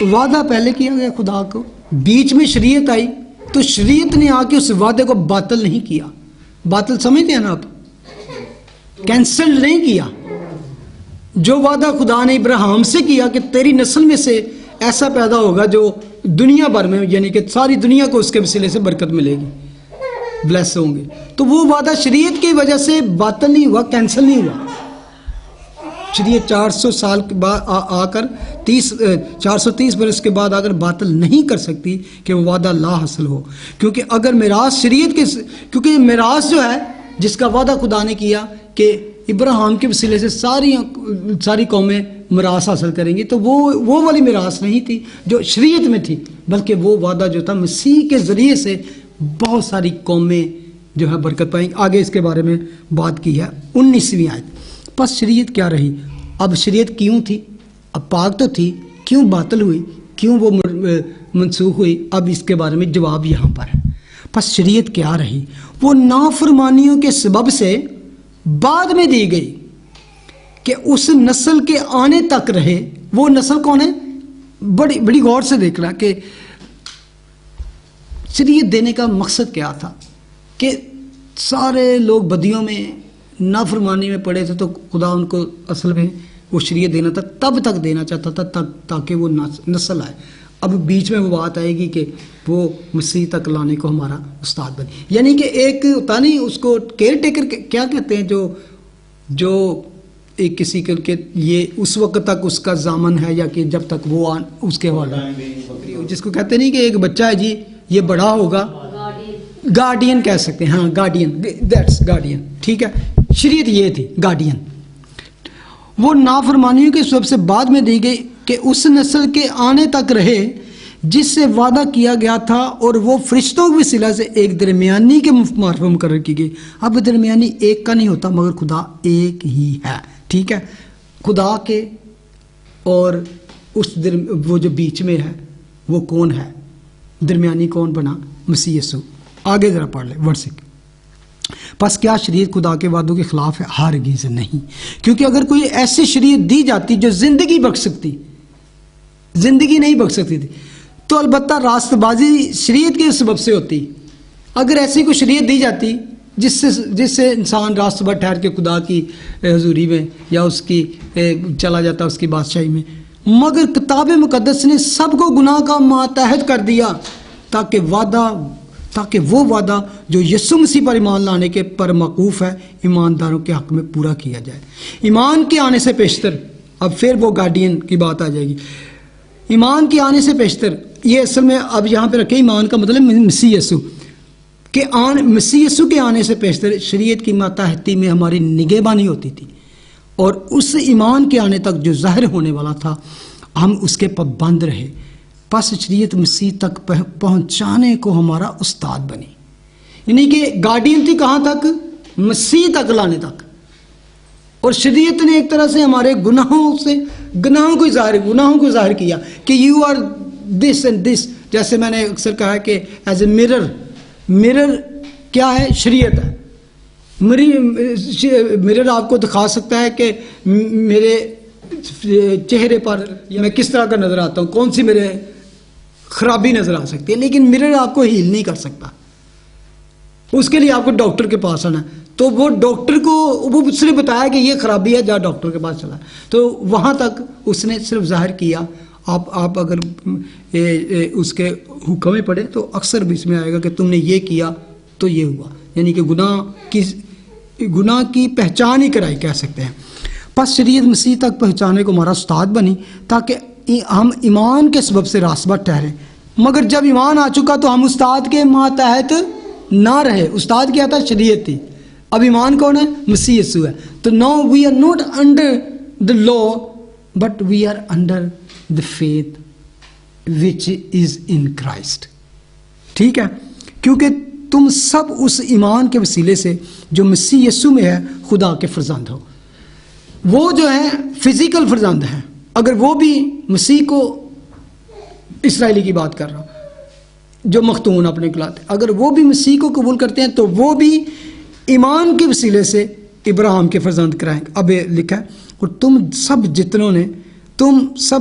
وعدہ پہلے کیا گیا خدا کو، بیچ میں شریعت آئی تو شریعت نے آ کے اس وعدے کو باطل نہیں کیا. باطل سمجھتے ہیں نا آپ، کینسل نہیں کیا. جو وعدہ خدا نے ابراہیم سے کیا کہ تیری نسل میں سے ایسا پیدا ہوگا جو دنیا بھر میں، یعنی کہ ساری دنیا کو اس کے وسیلے سے برکت ملے گی، بلیس ہوں گے، تو وہ وعدہ شریعت کی وجہ سے باطل نہیں ہوا، کینسل نہیں ہوا. شریعت 400 سال کے بعد آ کر 430 برس کے بعد اگر باطل نہیں کر سکتی کہ وہ وعدہ لا حاصل ہو. کیونکہ اگر میراث شریعت کے، کیونکہ میراث جو ہے جس کا وعدہ خدا نے کیا کہ ابراہیم کے وسیلے سے ساری قومیں میراث حاصل کریں گی، تو وہ والی میراث نہیں تھی جو شریعت میں تھی، بلکہ وہ وعدہ جو تھا مسیح کے ذریعے سے بہت ساری قومیں جو ہے برکت پائیں گی. آگے اس کے بارے میں بات کی ہے 19ویں آیت. پس شریعت کیا رہی؟ اب شریعت کیوں تھی؟ اب پاک تو تھی، کیوں باطل ہوئی؟ کیوں وہ منسوخ ہوئی؟ اب اس کے بارے میں جواب یہاں پر ہے. پس شریعت کیا رہی؟ وہ نافرمانیوں کے سبب سے بعد میں دی گئی کہ اس نسل کے آنے تک رہے. وہ نسل کون ہے؟ بڑی غور سے دیکھنا کہ شریعت دینے کا مقصد کیا تھا کہ سارے لوگ بدیوں میں نافرمانی میں پڑے تھے، تو خدا ان کو اصل میں وہ شریعت دینا تھا، تب تک دینا چاہتا تھا تاکہ وہ نسل آئے. اب بیچ میں وہ بات آئے گی کہ وہ مسیح تک لانے کو ہمارا استاد بنے. یعنی کہ ایک ہوتا نہیں، اس کو کیئر ٹیکر کیا کہتے ہیں، جو ایک کسی کے یہ اس وقت تک اس کا ضامن ہے یا کہ جب تک وہ اس کے حوالہ، جس کو کہتے نہیں کہ ایک بچہ ہے جی یہ بڑا ہوگا، گارڈین کہہ سکتے ہیں، ہاں گارڈین، دیٹس گارڈین. ٹھیک ہے، شریعت یہ تھی گارڈین. وہ نافرمانیوں کے سبب سے بعد میں دی گئی کہ اس نسل کے آنے تک رہے جس سے وعدہ کیا گیا تھا، اور وہ فرشتوں کے وسیلہ سے ایک درمیانی کے معرفت مقرر کی گئی. اب درمیانی ایک کا نہیں ہوتا مگر خدا ایک ہی ہے. ٹھیک ہے، خدا کے اور وہ جو بیچ میں ہے وہ کون ہے؟ درمیانی کون بنا؟ مسیح یسوع۔ آگے ذرا پڑھ لیں ورس 1۔ پس کیا شریعت خدا کے وعدوں کے خلاف ہے؟ ہرگز نہیں، کیونکہ اگر کوئی ایسی شریعت دی جاتی جو زندگی بخش سکتی، زندگی نہیں بخش سکتی تھی، تو البتہ راست بازی شریعت کے سبب سے ہوتی۔ اگر ایسی کوئی شریعت دی جاتی جس سے انسان راست بر ٹھہر کے خدا کی حضوری میں یا اس کی چلا جاتا اس کی بادشاہی میں، مگر کتاب مقدس نے سب کو گناہ کا ماتحت کر دیا تاکہ وہ وعدہ جو یسوع مسیح پر ایمان لانے کے پر موقوف ہے ایمانداروں کے حق میں پورا کیا جائے۔ ایمان کے آنے سے پیشتر، اب پھر وہ گارڈین کی بات آ جائے گی، ایمان کے آنے سے پیشتر، یہ اصل میں اب یہاں پہ رکھے ایمان کا مطلب مسیح یسوع کہ مسیح یسوع کے آنے سے پیشتر شریعت کی ماتحتی میں ہماری نگہبانی ہوتی تھی، اور اس ایمان کے آنے تک جو ظاہر ہونے والا تھا ہم اس کے پابند رہے۔ پس شریعت مسیح تک پہنچانے کو ہمارا استاد بنی، یعنی کہ گارڈین تھی کہاں تک؟ مسیح تک لانے تک۔ اور شریعت نے ایک طرح سے ہمارے گناہوں کو ظاہر کیا کہ you are this and this, جیسے میں نے اکثر کہا کہ ایز اے مرر کیا ہے؟ شریعت ہے۔ مرر آپ کو دکھا سکتا ہے کہ میرے چہرے پر میں کس طرح کا نظر آتا ہوں، کون سی میرے خرابی نظر آ سکتی ہے، لیکن مرر آپ کو ہیل نہیں کر سکتا۔ اس کے لیے آپ کو ڈاکٹر کے پاس آنا ہے، تو وہ ڈاکٹر کو وہ اس نے بتایا کہ یہ خرابی ہے، جا ڈاکٹر کے پاس چلا، تو وہاں تک اس نے صرف ظاہر کیا۔ آپ اگر اس کے حکمیں پڑھیں تو اکثر بھی اس میں آئے گا کہ تم نے یہ کیا تو یہ ہوا، یعنی کہ گناہ کی پہچان ہی کرائی کہہ سکتے ہیں۔ پس شریعت مسیح تک پہنچانے کو ہمارا استاد بنی تاکہ ہم ایمان کے سبب سے راست بر ٹھہریں، مگر جب ایمان آ چکا تو ہم استاد کے ماتحت نہ رہے۔ استاد کیا تھا؟ شریعت تھی۔ اب ایمان کون ہے؟ مسیح یسوع ہے۔ تو no we are not under the law but we are under the faith which is in Christ. ٹھیک ہے، کیونکہ تم سب اس ایمان کے وسیلے سے جو مسیح یسوع میں ہے خدا کے فرزند ہو۔ وہ جو ہیں فزیکل فرزند ہیں، اگر وہ بھی مسیح کو، اسرائیلی کی بات کر رہا ہوں جو مختون اپنے کلاتے، اگر وہ بھی مسیح کو قبول کرتے ہیں تو وہ بھی ایمان کے وسیلے سے ابراہیم کے فرزند کرائیں گے۔ اب لکھا ہے اور تم سب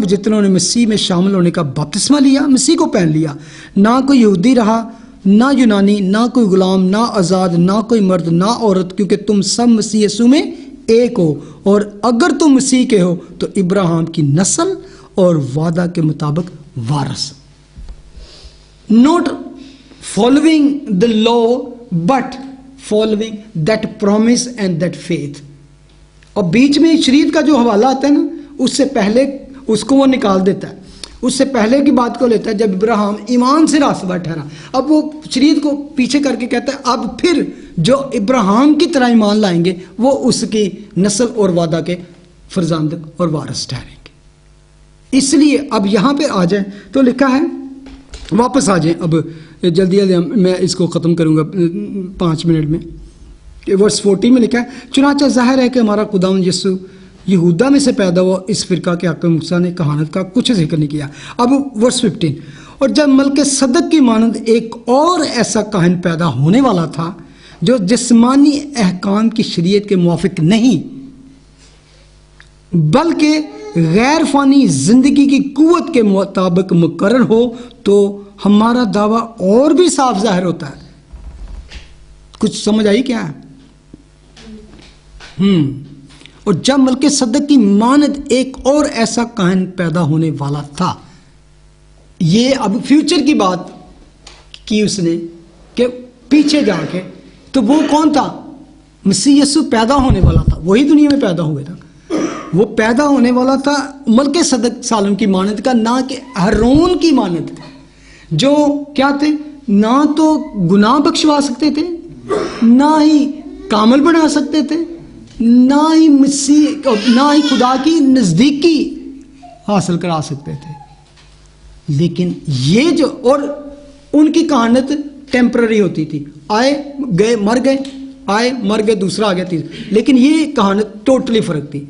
جتنوں نے مسیح میں شامل ہونے کا بپتسمہ لیا، مسیح کو پہن لیا، نہ کوئی یہودی رہا نہ یونانی، نہ کوئی غلام، نہ آزاد، نہ کوئی مرد نہ عورت، کیونکہ تم سب مسیح یسوع میں ایک ہو، اور اگر تم مسیح کے ہو تو ابراہیم کی نسل اور وعدہ کے مطابق وارث۔ Not following the law but following that promise and that faith۔ اور بیچ میں شریعت کا جو حوالہ آتا ہے نا، اس سے پہلے اس کو وہ نکال دیتا ہے، اس سے پہلے کی بات کو لیتا ہے جب ابراہیم ایمان سے راست بر ٹھہرا۔ اب وہ شریعت کو پیچھے کر کے کہتا ہے اب پھر جو ابراہیم کی طرح ایمان لائیں گے وہ اس کی نسل اور وعدہ کے فرزند اور وارث ٹھہریں گے۔ اس لیے اب یہاں پہ آ جائیں تو لکھا ہے، واپس آ جائیں، اب جلدی میں اس کو ختم کروں گا 5 منٹ میں۔ ورس 40 میں لکھا ہے، چنانچہ ظاہر ہے کہ ہمارا خداوند یسوع یہودا میں سے پیدا ہوا، اس فرقہ کے حق میں موسیٰ نے کہانت کا کچھ ذکر نہیں کیا۔ اب ورس 15، اور جب ملک صدق کی مانند ایک اور ایسا کاہن پیدا ہونے والا تھا جو جسمانی احکام کی شریعت کے موافق نہیں بلکہ غیر فانی زندگی کی قوت کے مطابق مقرر ہو، تو ہمارا دعویٰ اور بھی صاف ظاہر ہوتا ہے۔ کچھ سمجھ آئی کیا ہے؟ اور جب ملک صدق کی مانند ایک اور ایسا کاہن پیدا ہونے والا تھا، یہ اب فیوچر کی بات کی اس نے کہ پیچھے جا کے، تو وہ کون تھا؟ مسیح یسوع پیدا ہونے والا تھا، وہی دنیا میں پیدا ہوئے تھا، وہ پیدا ہونے والا تھا ملک صدق سالم کی مانند کا، نہ کہ ہارون کی مانند کا، جو کیا تھے؟ نہ تو گناہ بخشوا سکتے تھے، نہ ہی کامل بنا سکتے تھے، نہ ہی خدا کی نزدیکی حاصل کرا سکتے تھے، لیکن یہ جو، اور ان کی کہانت ٹیمپرری ہوتی تھی، آئے گئے مر گئے، آئے مر گئے، دوسرا آ گیا تیسرا، لیکن یہ کہانت ٹوٹلی فرق تھی۔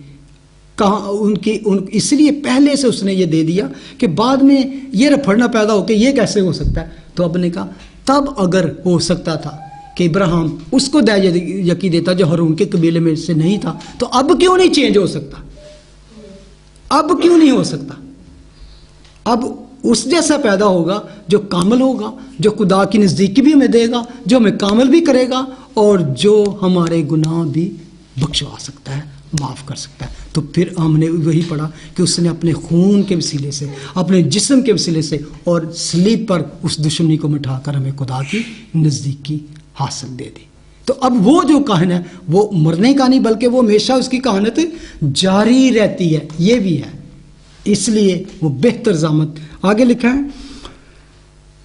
اس لیے پہلے سے اس نے یہ دے دیا کہ بعد میں یہ رفڑنا پیدا ہو کہ یہ کیسے ہو سکتا ہے. تو اب نے کہا تب اگر ہو سکتا تھا کہ ابراہیم اس کو دے یقین دیتا جو ہارون کے قبیلے میں سے نہیں تھا, تو اب کیوں نہیں چینج ہو سکتا؟ اب کیوں نہیں ہو سکتا؟ اب اس جیسا پیدا ہوگا جو کامل ہوگا, جو خدا کی نزدیکی بھی ہمیں دے گا, جو ہمیں کامل بھی کرے گا, اور جو ہمارے گناہ بھی بخشوا سکتا ہے, معاف کر سکتا ہے. تو پھر ہم نے وہی پڑھا کہ اس نے اپنے خون کے وسیلے سے, اپنے جسم کے وسیلے سے اور صلیب پر اس دشمنی کو مٹھا کر ہمیں خدا کی نزدیکی حاصل دے دی. تو اب وہ جو کہن ہے وہ مرنے کا نہیں, بلکہ وہ ہمیشہ اس کی کہانت جاری رہتی ہے. یہ بھی ہے, اس لیے وہ بہتر ضامن. آگے لکھا ہے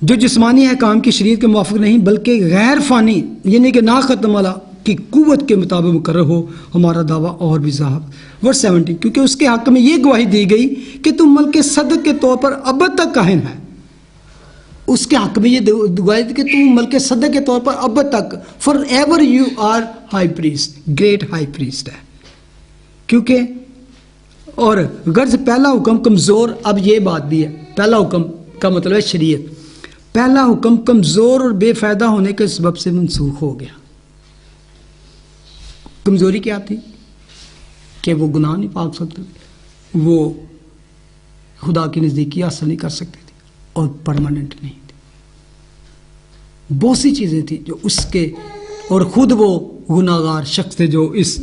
جو جسمانی احکام کی شریعت کے موافق نہیں بلکہ غیر فانی یعنی کہ نا ختم والا کی قوت کے مطابق مقرر ہو, ہمارا دعویٰ اور بھی ضابط. ورس 70 کیونکہ اس کے حق میں یہ گواہی دی گئی کہ تم ملک صدق کے طور پر اب تک کاہن ہے. اس کے حق میں یہ گواہی دی کہ تم ملک صدق کے طور پر اب تک forever you are high priest, great high priest ہے. کیونکہ اور غرض پہلا حکم کمزور, اب یہ بات بھی ہے, پہلا حکم کا مطلب ہے شریعت, پہلا حکم کمزور اور بے فائدہ ہونے کے سبب سے منسوخ ہو گیا. کمزوری کیا تھی؟ کہ وہ گناہ نہیں پاک سکتے, وہ خدا کی نزدیکی حاصل نہیں کر سکتے تھے, اور پرماننٹ نہیں تھی. بہت سی چیزیں تھیں جو اس کے, اور خود وہ گناہگار شخص تھے جو اس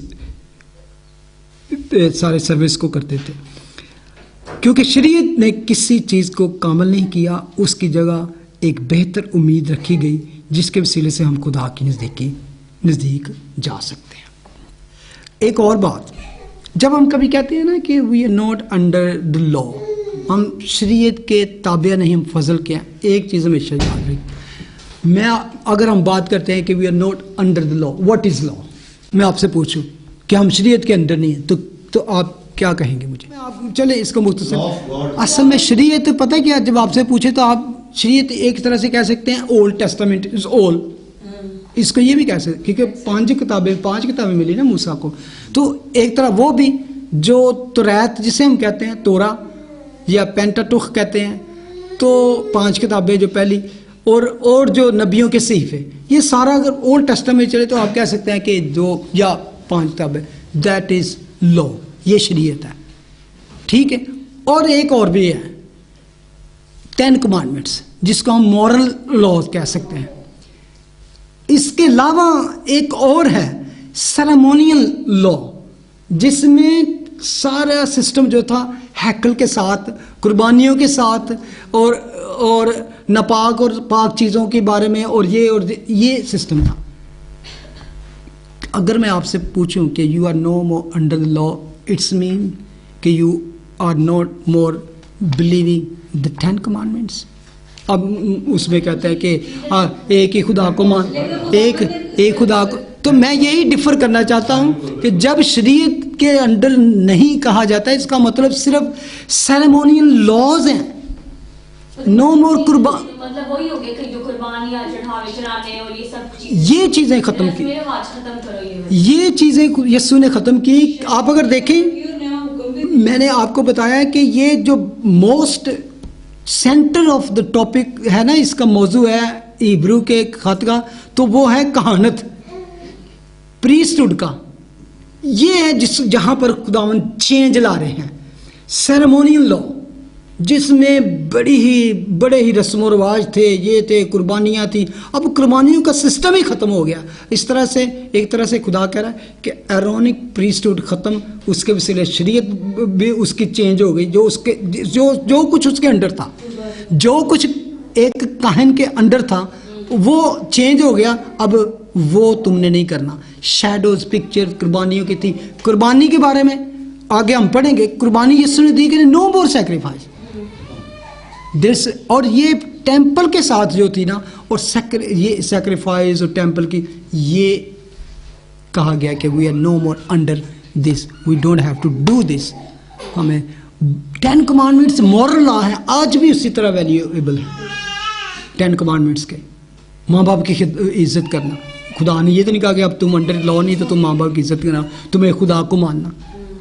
سارے سروس کو کرتے تھے. کیونکہ شریعت نے کسی چیز کو کامل نہیں کیا, اس کی جگہ ایک بہتر امید رکھی گئی جس کے وسیلے سے ہم خدا کی نزدیک جا سکتے ہیں. ایک اور بات, جب ہم کبھی کہتے ہیں نا کہ we are not under the law, ہم شریعت کے تابع نہیں, ہم فضل کے ہیں. ایک چیز ہمیشہ یاد رکھیں, اگر ہم بات کرتے ہیں کہ we are not under the law, what is law, میں آپ سے پوچھوں کہ ہم شریعت کے اندر نہیں ہیں, تو آپ کیا کہیں گے مجھے؟ چلے اس کو مختصر, اصل میں شریعت پتہ کیا, جب آپ سے پوچھے تو آپ شریعت ایک طرح سے کہہ سکتے ہیں اولڈ ٹیسٹامنٹ از اول, اس کو یہ بھی کہہ سکتے کیونکہ 5 کتابیں ملی نا موسیٰ کو. تو ایک طرح وہ بھی جو توریت جسے ہم کہتے ہیں تورا یا پینٹاٹوخ کہتے ہیں, تو 5 کتابیں جو پہلی, اور جو نبیوں کے صحیفے, یہ سارا اگر اولڈ ٹیسٹامنٹ چلے تو آپ کہہ سکتے ہیں کہ 2 یا 5 کتابیں, دیٹ از لا, یہ شریعت ہے. ٹھیک ہے. اور ایک اور بھی ہے 10 کمانڈمنٹس, جس کو ہم مورل لاز کہہ سکتے ہیں. اس کے علاوہ ایک اور ہے سیریمونیل لا, جس میں سارا سسٹم جو تھا ہیکل کے ساتھ, قربانیوں کے ساتھ, اور ناپاک اور پاک چیزوں کے بارے میں, اور یہ سسٹم تھا. اگر میں آپ سے پوچھوں کہ you are no more under the law, it's mean کہ you are not more believing the 10 commandments. اب اس میں کہتا ہے کہ ایک ہی خدا کو مان, ایک خدا کو. تو میں یہی ڈفر کرنا چاہتا ہوں کہ جب شریعت کے انڈر نہیں کہا جاتا ہے, اس کا مطلب صرف سیریمونیل لاز ہیں, نو مور قربان, مطلب وہی ہو گیا کہ جو قربانی چڑھاوے چڑھانے اور یہ سب چیزیں, یہ چیزیں ختم کی, یہ چیزیں یسوع نے ختم کی. آپ اگر دیکھیں, میں نے آپ کو بتایا کہ یہ جو most centre of the topic ہے نا, اس کا موضوع ہے ہیبرو کے خط کا, تو وہ ہے کہانت, پریسٹہڈ کا. یہ ہے جہاں پر خداوند چینج لا رہے ہیں. سیریمونیل لا جس میں بڑے ہی رسم و رواج تھے, یہ تھے, قربانیاں تھیں. اب قربانیوں کا سسٹم ہی ختم ہو گیا. اس طرح سے ایک طرح سے خدا کہہ رہا ہے کہ ایرونک پریسٹہڈ ختم, اس کے وسیلے شریعت بھی اس کی چینج ہو گئی. جو کچھ اس کے انڈر تھا, جو کچھ ایک کاہن کے انڈر تھا, وہ چینج ہو گیا. اب وہ تم نے نہیں کرنا. شیڈوز پکچر قربانیوں کی تھی. قربانی کے بارے میں آگے ہم پڑھیں گے. قربانی یسوع نے دی کہ نو مور سیکریفائس. اور یہ ٹیمپل کے ساتھ جو تھی نا, اور یہ سیکریفائس اور ٹیمپل کی, یہ کہا گیا کہ we are no more under this, we don't have to do this. ہمیں 10 کمانڈمنٹس مورل لا ہے, آج بھی اسی طرح ویلیویبل ہے. 10 کمانڈمنٹس کے, ماں باپ کی عزت کرنا. خدا نے یہ تو نہیں کہا کہ اب تم انڈر لا نہیں تو تم ماں باپ کی عزت کرنا, تمہیں خدا کو ماننا.